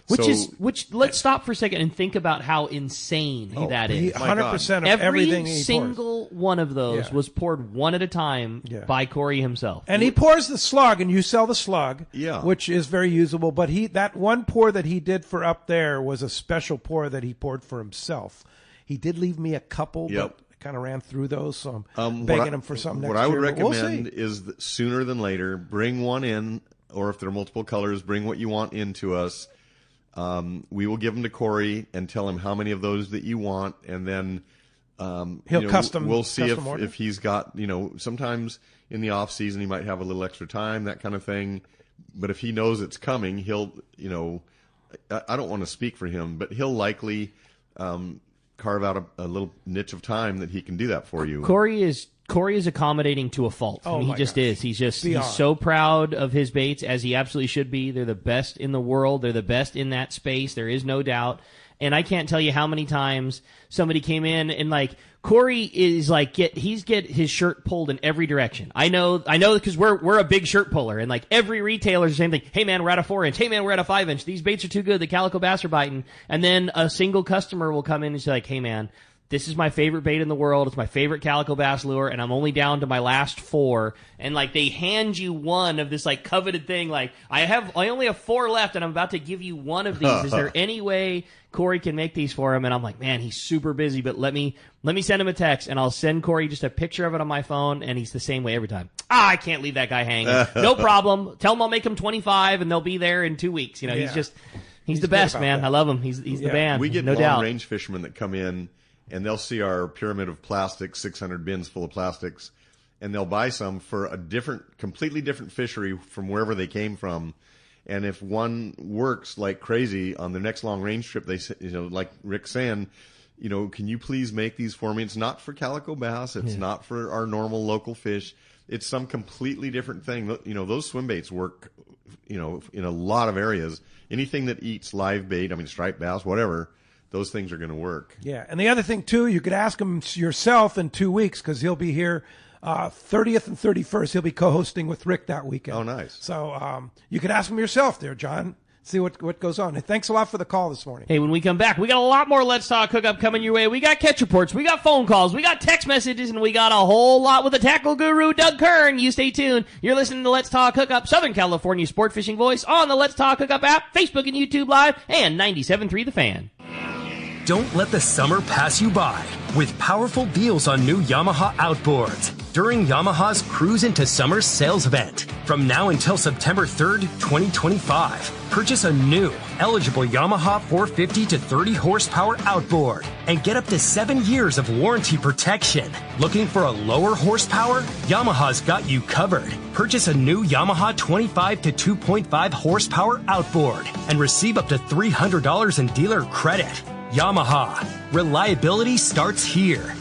Which let's stop for a second and think about how insane that is. 100% of everything he pours. Every single one of those was poured one at a time by Corey himself. And he pours the slug, and you sell the slug, yeah, which is very usable. But that one pour that he did for up there was a special pour that he poured for himself. He did leave me a couple, but I kind of ran through those, so I'm begging him for something next year. What I would recommend is that sooner than later, bring one in, or if there are multiple colors, bring what you want into us. We will give them to Corey and tell him how many of those that you want, and then he'll custom. We'll see if he's got sometimes in the off season he might have a little extra time, that kind of thing. But if he knows it's coming, he'll, I don't want to speak for him, but he'll likely carve out a little niche of time that he can do that for you. Corey is accommodating to a fault. Oh, he just is. He's so proud of his baits, as he absolutely should be. They're the best in the world. They're the best in that space. There is no doubt. And I can't tell you how many times somebody came in and Corey is get his shirt pulled in every direction. I know because we're a big shirt puller, and every retailer is the same thing. Hey man, we're at a 4-inch. Hey man, we're at a 5-inch. These baits are too good. The calico bass are biting. And then a single customer will come in and say hey man, this is my favorite bait in the world. It's my favorite calico bass lure, and I'm only down to my last 4. And they hand you one of this coveted thing. I only have 4 left, and I'm about to give you one of these. Is there any way Corey can make these for him? And I'm like, man, he's super busy, but let me send him a text, and I'll send Corey just a picture of it on my phone, and he's the same way every time. I can't leave that guy hanging. No problem. Tell him I'll make him 25, and they'll be there in 2 weeks. He's the best, man. That. I love him. He's the band. We get no doubt. long-range fishermen that come in, and they'll see our pyramid of plastics, 600 bins full of plastics, and they'll buy some for a completely different fishery from wherever they came from. And if one works like crazy on the next long-range trip, they say, like Rick's saying, can you please make these for me? It's not for calico bass. It's not for our normal local fish. It's some completely different thing. Those swim baits work, in a lot of areas. Anything that eats live bait, striped bass, whatever, those things are going to work. Yeah, and the other thing, too, you could ask him yourself in 2 weeks because he'll be here 30th and 31st. He'll be co-hosting with Rick that weekend. Oh, nice. So you could ask him yourself there, John. See what goes on. And thanks a lot for the call this morning. Hey, when we come back, we got a lot more Let's Talk Hookup coming your way. We got catch reports, we got phone calls, we got text messages, and we got a whole lot with the tackle guru, Doug Kern. You stay tuned. You're listening to Let's Talk Hookup, Southern California sport fishing voice on the Let's Talk Hookup app, Facebook and YouTube Live, and 97.3 The Fan. Don't let the summer pass you by with powerful deals on new Yamaha outboards during Yamaha's Cruise into Summer sales event. From now until September 3rd, 2025, purchase a new, eligible Yamaha 450 to 30 horsepower outboard and get up to 7 years of warranty protection. Looking for a lower horsepower? Yamaha's got you covered. Purchase a new Yamaha 25 to 2.5 horsepower outboard and receive up to $300 in dealer credit. Yamaha. Reliability starts here.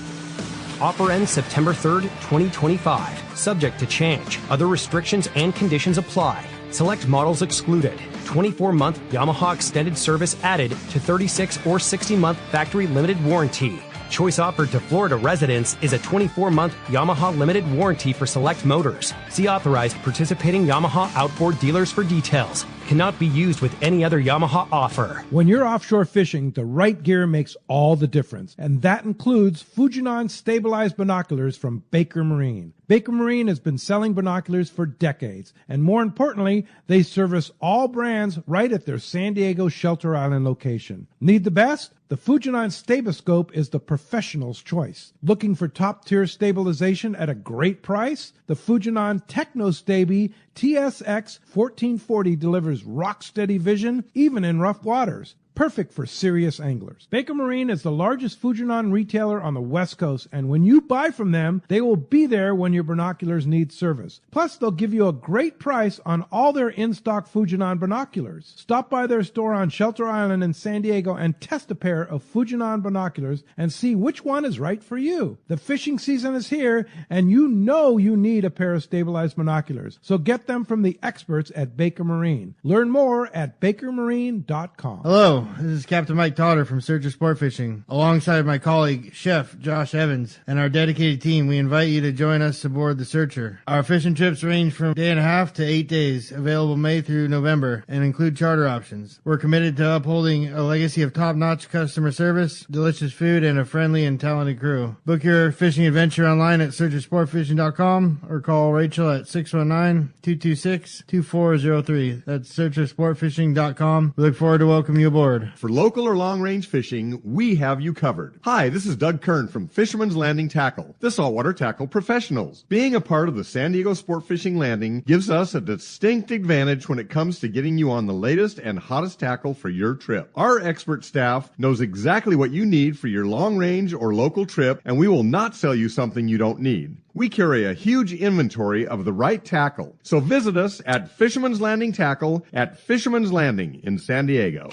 Offer ends September 3rd, 2025. Subject to change. Other restrictions and conditions apply. Select models excluded. 24-month Yamaha extended service added to 36 or 60-month factory limited warranty. Choice offered to Florida residents is a 24-month Yamaha limited warranty for select motors. See authorized participating Yamaha outboard dealers for details. Cannot be used with any other Yamaha offer. When you're offshore fishing, the right gear makes all the difference, and that includes Fujinon stabilized binoculars from Baker Marine. Baker Marine has been selling binoculars for decades, and more importantly, they service all brands right at their San Diego Shelter Island location. Need the best? The Fujinon Staboscope is the professional's choice. Looking for top-tier stabilization at a great price? The Fujinon Technostabi TSX 1440 delivers rock-steady vision even in rough waters. Perfect for serious anglers. Baker Marine is the largest Fujinon retailer on the West Coast, and when you buy from them, they will be there when your binoculars need service. Plus, they'll give you a great price on all their in-stock Fujinon binoculars. Stop by their store on Shelter Island in San Diego and test a pair of Fujinon binoculars and see which one is right for you. The fishing season is here, and you know you need a pair of stabilized binoculars. So get them from the experts at Baker Marine. Learn more at bakermarine.com. Hello. This is Captain Mike Totter from Searcher Sport Fishing. Alongside my colleague, Chef Josh Evans, and our dedicated team, we invite you to join us aboard the Searcher. Our fishing trips range from a day and a half to 8 days, available May through November, and include charter options. We're committed to upholding a legacy of top-notch customer service, delicious food, and a friendly and talented crew. Book your fishing adventure online at searchersportfishing.com or call Rachel at 619-226-2403. That's searchersportfishing.com. We look forward to welcoming you aboard. For local or long-range fishing, we have you covered. Hi, this is Doug Kern from Fisherman's Landing Tackle, the saltwater tackle professionals. Being a part of the San Diego Sport Fishing Landing gives us a distinct advantage when it comes to getting you on the latest and hottest tackle for your trip. Our expert staff knows exactly what you need for your long-range or local trip, and we will not sell you something you don't need. We carry a huge inventory of the right tackle. So visit us at Fisherman's Landing Tackle at Fisherman's Landing in San Diego.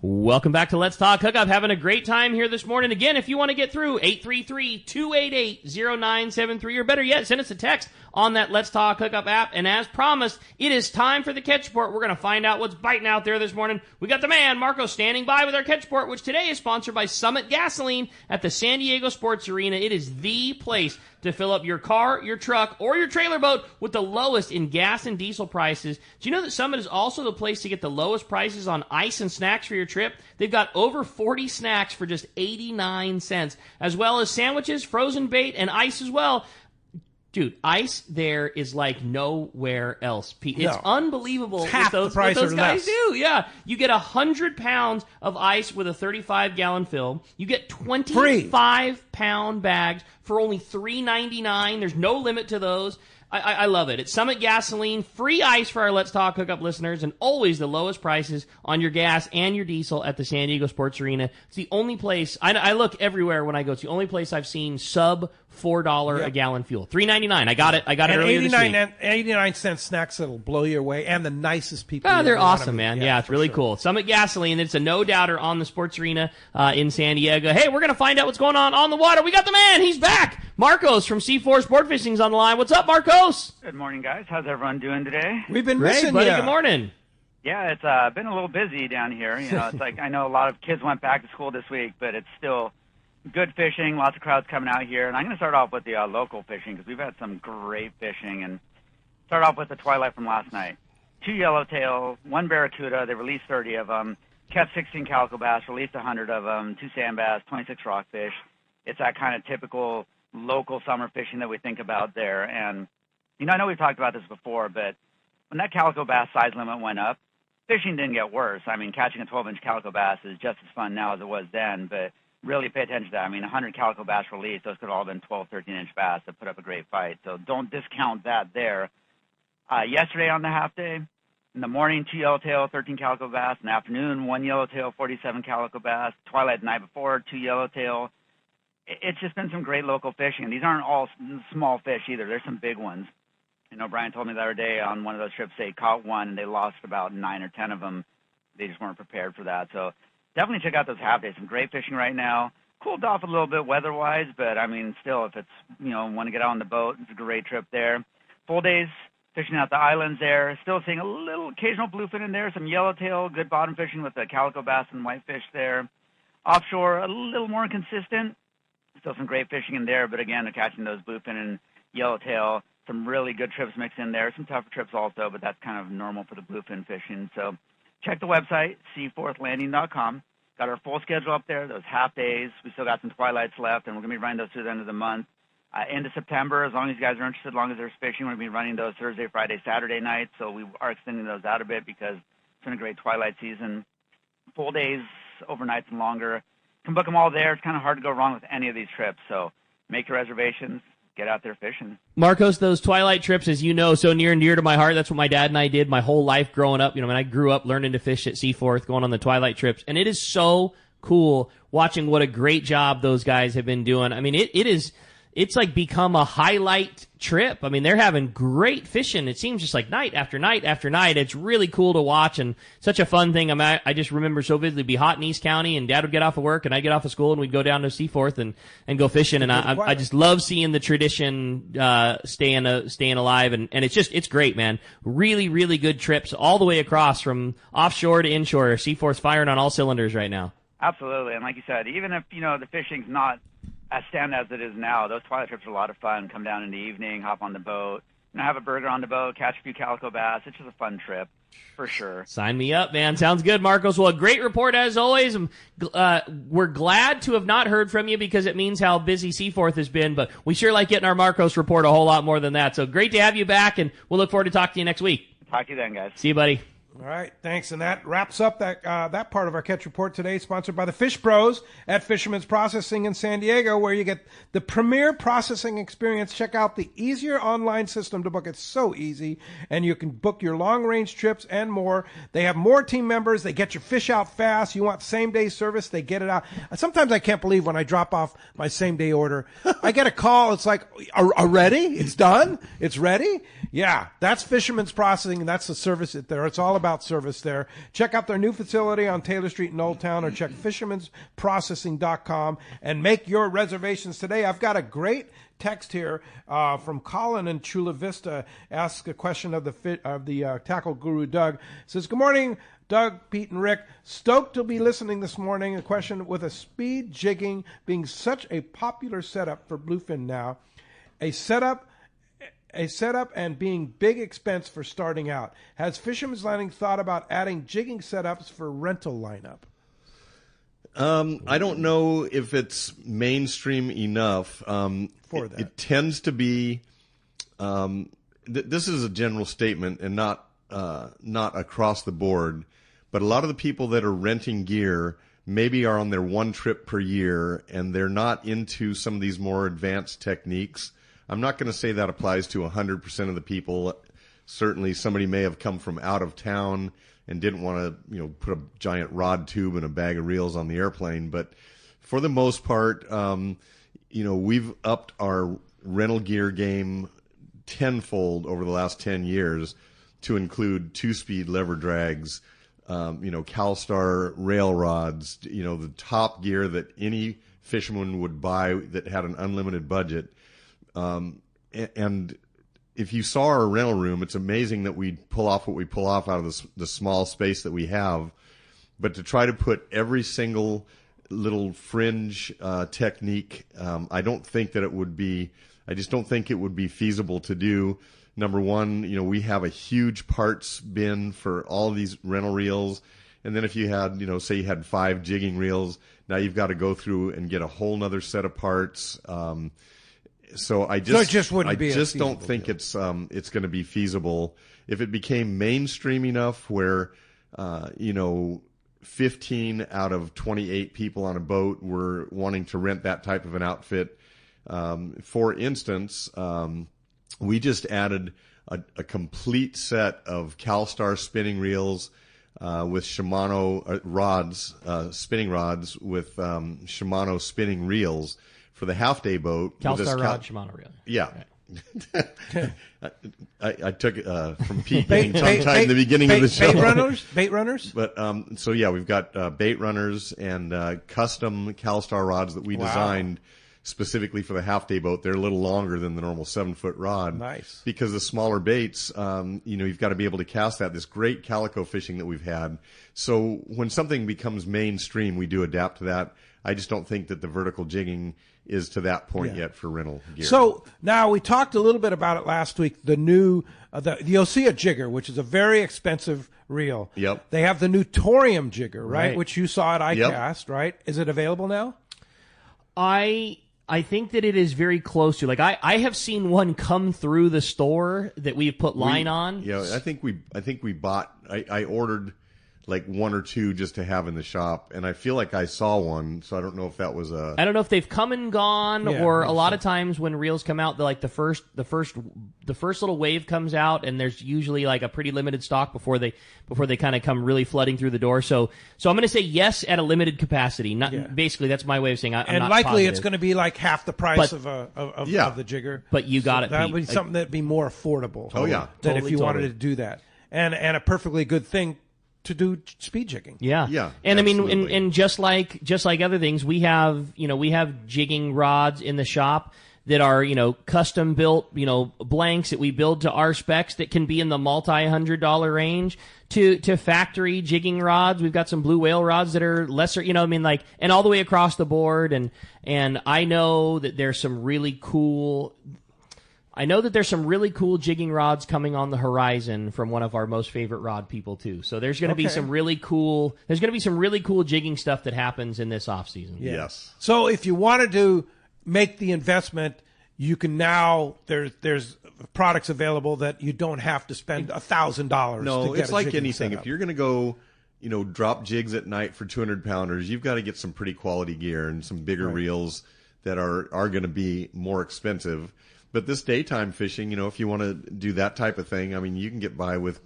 Welcome back to Let's Talk Hookup. Having a great time here this morning. Again, if you want to get through, 833-288-0973, or better yet, send us a text on that Let's Talk Hookup app. And as promised, it is time for the catch report. We're going to find out what's biting out there this morning. We got the man, Marco, standing by with our catch report, which today is sponsored by Summit Gasoline at the San Diego Sports Arena. It is the place to fill up your car, your truck, or your trailer boat with the lowest in gas and diesel prices. Do you know that Summit is also the place to get the lowest prices on ice and snacks for your trip? They've got over 40 snacks for just 89 cents, as well as sandwiches, frozen bait, and ice as well. Dude, ice there is like nowhere else. It's unbelievable it's half what the price those or guys less. do. Yeah, you get 100 pounds of ice with a 35-gallon fill. You get 25-pound bags for only $3.99. There's no limit to those. I love it. It's Summit Gasoline, free ice for our Let's Talk Hookup listeners, and always the lowest prices on your gas and your diesel at the San Diego Sports Arena. It's the only place, I look everywhere when I go. It's the only place I've seen sub $4 a gallon fuel. $3.99. I got it earlier this week. 89-cent snacks that'll blow you away, and the nicest people. Oh, they're awesome, man. Yeah, it's really cool. Summit Gasoline. It's a no-doubter on the sports arena in San Diego. Hey, we're going to find out what's going on the water. We got the man. He's back. Marcos from C4 Sport Fishing's on the line. What's up, Marcos? Good morning, guys. How's everyone doing today? We've been Great, missing buddy. you. Good morning. Yeah, it's been a little busy down here. You know, it's like I know a lot of kids went back to school this week, but it's still good fishing. Lots of crowds coming out here, and I'm going to start off with the local fishing because we've had some great fishing. And start off with the twilight from last night. 2 yellowtail, 1 barracuda. They released 30 of them. Kept 16 calico bass, released 100 of them. 2 sand bass, 26 rockfish. It's that kind of typical local summer fishing that we think about there. And you know, I know we've talked about this before, but when that calico bass size limit went up, fishing didn't get worse. I mean, catching a 12-inch calico bass is just as fun now as it was then, but really pay attention to that. I mean, 100 calico bass released, those could have all been 12, 13-inch bass that put up a great fight. So don't discount that there. Yesterday on the half day, in the morning, 2 yellowtail, 13 calico bass. In the afternoon, 1 yellowtail, 47 calico bass. Twilight the night before, 2 yellowtail. It's just been some great local fishing. And these aren't all small fish either. There's some big ones. You know, Brian told me the other day on one of those trips they caught one and they lost about 9 or 10 of them. They just weren't prepared for that. So definitely check out those half days. Some great fishing right now. Cooled off a little bit weather-wise, but, I mean, still, if it's, you know, want to get out on the boat, it's a great trip there. Full days fishing out the islands there. Still seeing a little occasional bluefin in there, some yellowtail, good bottom fishing with the calico bass and whitefish there. Offshore, a little more consistent. Still some great fishing in there, but, again, catching those bluefin and yellowtail. Some really good trips mixed in there. Some tougher trips also, but that's kind of normal for the bluefin fishing. So check the website, seaforthlanding.com. Got our full schedule up there, those half days. We still got some twilights left, and we're going to be running those through the end of the month. End of September, as long as you guys are interested, as long as there's fishing, we're going to be running those Thursday, Friday, Saturday nights. So we are extending those out a bit because it's been a great twilight season. Full days, overnights, and longer. You can book them all there. It's kind of hard to go wrong with any of these trips. So make your reservations. Get out there fishing. Marcos, those twilight trips, as you know, so near and dear to my heart. That's what my dad and I did my whole life growing up. You know, when I grew up learning to fish at Seaforth, going on the twilight trips. And it is so cool watching what a great job those guys have been doing. I mean, it's like become a highlight trip. I mean, they're having great fishing. It seems just like night after night after night. It's really cool to watch and such a fun thing. I mean, I just remember so vividly be hot in East County and Dad would get off of work and I'd get off of school and we'd go down to Seaforth and go fishing. And I just love seeing the tradition, staying alive. And it's great, man. Really, really good trips all the way across from offshore to inshore. Seaforth's firing on all cylinders right now. Absolutely. And like you said, even if, you know, the fishing's not as standard as it is now, those twilight trips are a lot of fun. Come down in the evening, hop on the boat, you know, have a burger on the boat, catch a few calico bass. It's just a fun trip, for sure. Sign me up, man. Sounds good, Marcos. Well, a great report as always. We're glad to have not heard from you because it means how busy Seaforth has been, but we sure like getting our Marcos report a whole lot more than that. So great to have you back, and we'll look forward to talking to you next week. Talk to you then, guys. See you, buddy. All right, thanks. And that wraps up that part of our Catch Report today, sponsored by the Fish Pros at Fisherman's Processing in San Diego, where you get the premier processing experience. Check out the easier online system to book. It's so easy, and you can book your long-range trips and more. They have more team members. They get your fish out fast. You want same-day service, they get it out. Sometimes I can't believe when I drop off my same-day order, I get a call. It's like, already? It's done? It's ready? Yeah, that's Fisherman's Processing, and that's the service there. It's all about service there. Check out their new facility on Taylor Street in Old Town, or check fishermansprocessing.com and make your reservations today. I've got a great text here from Colin in Chula Vista. Asks a question of the tackle guru, Doug. It says, good morning, Doug, Pete, and Rick. Stoked to be listening this morning. A question: with a speed jigging being such a popular setup for bluefin now, a setup and being big expense for starting out, has Fisherman's Landing thought about adding jigging setups for rental lineup? I don't know if it's mainstream enough. For that, it tends to be. This is a general statement and not across the board, but a lot of the people that are renting gear maybe are on their one trip per year, and they're not into some of these more advanced techniques. I'm not going to say that applies to 100% of the people. Certainly somebody may have come from out of town and didn't want to, put a giant rod tube and a bag of reels on the airplane. But for the most part, we've upped our rental gear game tenfold over the last 10 years to include 2-speed lever drags, CalStar rail rods, the top gear that any fisherman would buy that had an unlimited budget. And if you saw our rental room, it's amazing that we pull off what we pull off out of the small space that we have. But to try to put every single little fringe technique, I don't think that it would be. I just don't think it would be feasible to do. Number one, we have a huge parts bin for all of these rental reels. And then if you had, say you had 5 jigging reels, now you've got to go through and get a whole nother set of parts. So I just don't think it's going to be feasible. If it became mainstream enough where 15 out of 28 people on a boat were wanting to rent that type of an outfit. For instance, we just added a complete set of CalStar spinning reels with Shimano rods, spinning rods with Shimano spinning reels for the half-day boat. CalStar rod, Shimano reel. Yeah. Right. I took it from Pete sometime in the beginning of the show. Bait runners? But so yeah, we've got bait runners and custom CalStar rods that we designed specifically for the half-day boat. They're a little longer than the normal 7-foot rod. Nice. Because the smaller baits, you've got to be able to cast that. This great calico fishing that we've had. So when something becomes mainstream, we do adapt to that. I just don't think that the vertical jigging is to that point yet for rental gear. So now we talked a little bit about it last week. The new the Osea jigger, which is a very expensive reel. Yep. They have the new Torium jigger, right? Which you saw at ICAST, right? Is it available now? I think that it is very close to. Like I have seen one come through the store that we've put line on. Yeah, I think we bought. I ordered like 1 or 2 just to have in the shop, and I feel like I saw one, so I don't know if that was a. I don't know if they've come and gone, or a lot of times when reels come out, like the first little wave comes out, and there's usually like a pretty limited stock before they kind of come really flooding through the door. So I'm going to say yes at a limited capacity. Basically that's my way of saying I'm and not likely positive. It's going to be like half the price of the jigger. But you got it. That would be something that'd be more affordable. Oh yeah, than if you wanted to do that, and a perfectly good thing to do speed jigging. Yeah. And absolutely. I mean, and just like other things, we have jigging rods in the shop that are, custom built, blanks that we build to our specs that can be in the multi-$100 range to factory jigging rods. We've got some blue whale rods that are lesser, and all the way across the board. And I know that there's some really cool jigging rods coming on the horizon from one of our most favorite rod people too. So there's going to be some really cool jigging stuff that happens in this off season. Yeah. Yes. So if you wanted to make the investment, you can now there's products available that you don't have to spend $1,000. No, to it's like anything. Setup. If you're going to go, drop jigs at night for 200 pounders, you've got to get some pretty quality gear and some bigger reels that are going to be more expensive. But this daytime fishing, if you want to do that type of thing, I mean, you can get by with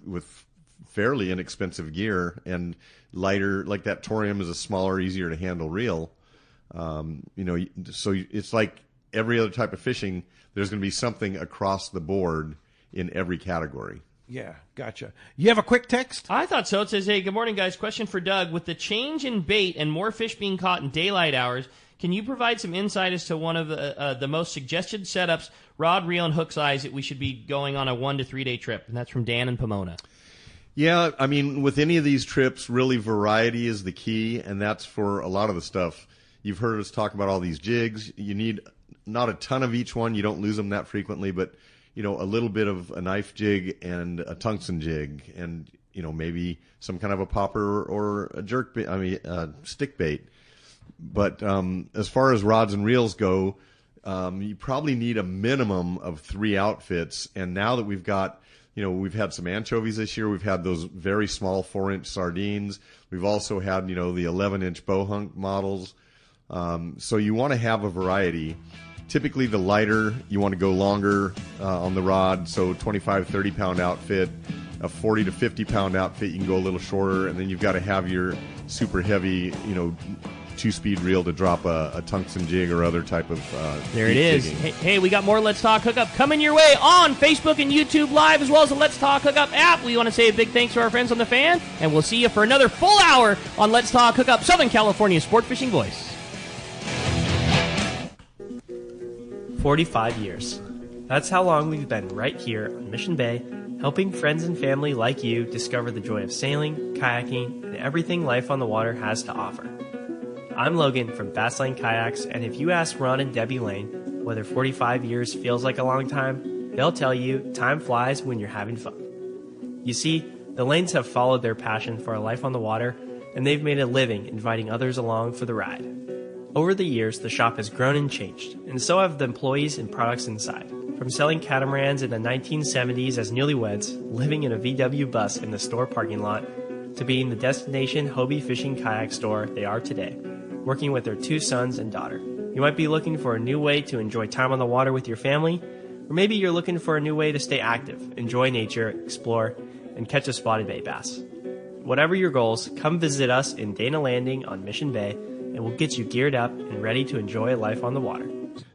fairly inexpensive gear and lighter, like that Torium is a smaller, easier to handle reel. So it's like every other type of fishing, there's going to be something across the board in every category. Yeah, gotcha. You have a quick text? I thought so. It says, hey, good morning, guys. Question for Doug. With the change in bait and more fish being caught in daylight hours, can you provide some insight as to one of the most suggested setups, rod, reel, and hook size that we should be going on a 1 to 3 day trip? And that's from Dan in Pomona. Yeah, I mean, with any of these trips, really variety is the key, and that's for a lot of the stuff. You've heard us talk about all these jigs. You need not a ton of each one. You don't lose them that frequently, but, a little bit of a knife jig and a tungsten jig and, maybe some kind of a popper or a jerk bait, stick bait. But as far as rods and reels go, you probably need a minimum of 3 outfits. And now that we've got, we've had some anchovies this year. We've had those very small 4-inch sardines. We've also had, the 11-inch bow hunk models. So you want to have a variety. Typically the lighter, you want to go longer on the rod. So 25, 30-pound outfit. A 40 to 50-pound outfit, you can go a little shorter. And then you've got to have your super heavy, 2-speed reel to drop a tungsten jig or other type of there it is. Hey, we got more Let's Talk Hookup coming your way on Facebook and YouTube Live, as well as the Let's Talk Hookup app. We want to say a big thanks to our friends on the Fan, and we'll see you for another full hour on Let's Talk Hookup, Southern California's sport fishing voice. 45 years. That's how long we've been right here on Mission Bay, helping friends and family like you discover the joy of sailing, kayaking, and everything life on the water has to offer. I'm Logan from Basslane Kayaks, and if you ask Ron and Debbie Lane whether 45 years feels like a long time, they'll tell you time flies when you're having fun. You see, the Lanes have followed their passion for a life on the water, and they've made a living inviting others along for the ride. Over the years, the shop has grown and changed, and so have the employees and products inside. From selling catamarans in the 1970s as newlyweds, living in a VW bus in the store parking lot, to being the destination Hobie fishing kayak store they are today, working with their 2 sons and daughter. You might be looking for a new way to enjoy time on the water with your family, or maybe you're looking for a new way to stay active, enjoy nature, explore, and catch a spotted bay bass. Whatever your goals, come visit us in Dana Landing on Mission Bay, and we'll get you geared up and ready to enjoy life on the water.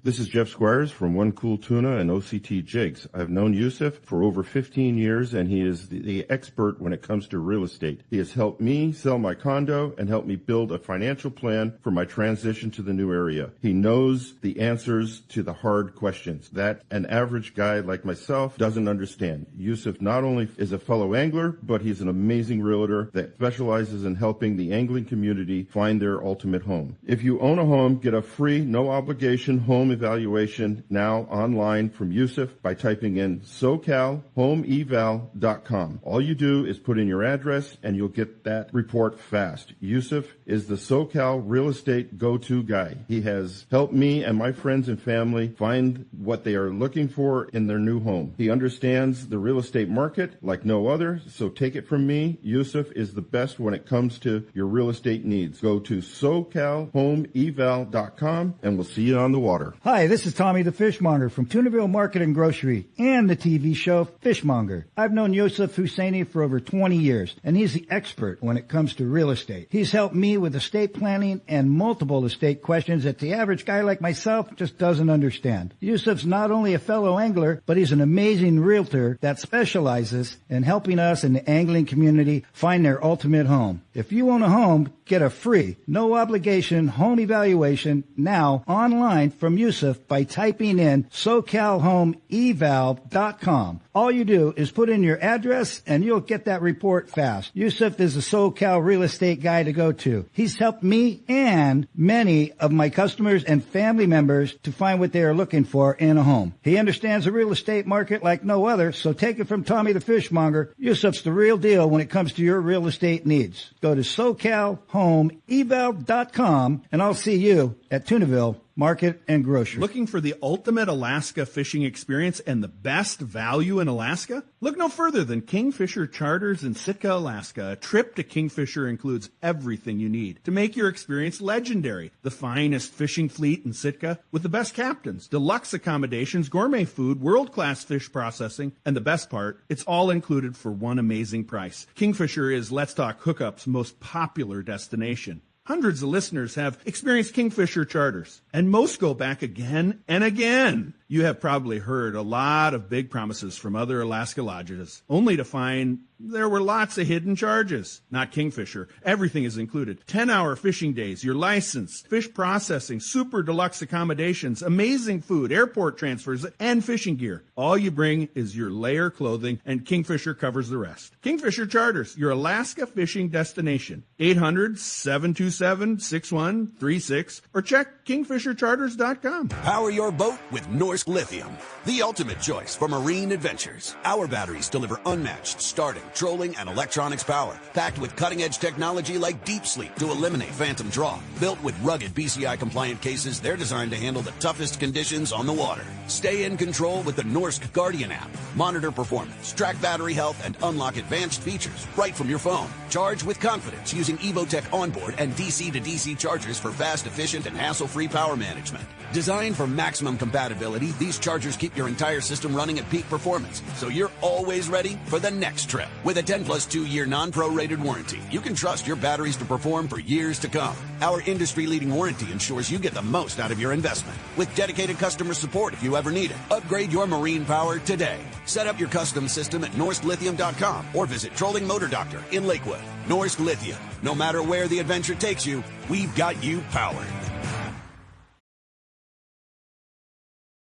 This is Jeff Squires from One Cool Tuna and OCT Jigs. I've known Yusuf for over 15 years, and he is the expert when it comes to real estate. He has helped me sell my condo and helped me build a financial plan for my transition to the new area. He knows the answers to the hard questions that an average guy like myself doesn't understand. Yusuf not only is a fellow angler, but he's an amazing realtor that specializes in helping the angling community find their ultimate home. If you own a home, get a free, no obligation home evaluation now online from Yusuf by typing in SoCalHomeEval.com. All you do is put in your address and you'll get that report fast. Yusuf is the SoCal real estate go-to guy. He has helped me and my friends and family find what they are looking for in their new home. He understands the real estate market like no other, so take it from me, Yusuf is the best when it comes to your real estate needs. Go to SoCalHomeEval.com and we'll see you on the water. Hi, this is Tommy the Fishmonger from Tunaville Market and Grocery and the TV show Fishmonger. I've known Yosef Husseini for over 20 years, and he's the expert when it comes to real estate. He's helped me with estate planning and multiple estate questions that the average guy like myself just doesn't understand. Yusuf's not only a fellow angler, but he's an amazing realtor that specializes in helping us in the angling community find their ultimate home. If you own a home, get a free, no obligation home evaluation now online from Yusuf by typing in SoCalHomeEval.com. All you do is put in your address and you'll get that report fast. Yusuf is a SoCal real estate guy to go to. He's helped me and many of my customers and family members to find what they are looking for in a home. He understands the real estate market like no other, so take it from Tommy the Fishmonger. Yusuf's the real deal when it comes to your real estate needs. Go to SoCalHomeEval.com and I'll see you at Tunaville Market and Grocery. Looking for the ultimate Alaska fishing experience and the best value in Alaska? Look no further than Kingfisher Charters in Sitka, Alaska. A trip to Kingfisher includes everything you need to make your experience legendary. The finest fishing fleet in Sitka with the best captains, deluxe accommodations, gourmet food, world-class fish processing, and the best part, it's all included for one amazing price. Kingfisher is Let's Talk Hookup's most popular destination. Hundreds of listeners have experienced Kingfisher Charters, and most go back again and again. You have probably heard a lot of big promises from other Alaska lodges, only to find there were lots of hidden charges. Not Kingfisher. Everything is included. 10-hour fishing days, your license, fish processing, super deluxe accommodations, amazing food, airport transfers, and fishing gear. All you bring is your layer clothing, and Kingfisher covers the rest. Kingfisher Charters, your Alaska fishing destination. 800-727-6136 or check kingfishercharters.com. Power your boat with Norsk Lithium, the ultimate choice for marine adventures. Our batteries deliver unmatched starting, trolling, and electronics power, packed with cutting-edge technology like Deep Sleep to eliminate phantom draw. Built with rugged BCI-compliant cases, they're designed to handle the toughest conditions on the water. Stay in control with the Norsk Guardian app. Monitor performance, track battery health, and unlock advanced features right from your phone. Charge with confidence using EvoTech onboard and DC-to-DC chargers for fast, efficient, and hassle-free power management. Designed for maximum compatibility, these chargers keep your entire system running at peak performance, so you're always ready for the next trip. With a 10-plus 2-year non-prorated warranty, you can trust your batteries to perform for years to come. Our industry-leading warranty ensures you get the most out of your investment. With dedicated customer support if you ever need it. Upgrade your marine power today. Set up your custom system at NorskLithium.com or visit Trolling Motor Doctor in Lakewood. Norsk Lithium. No matter where the adventure takes you, we've got you powered.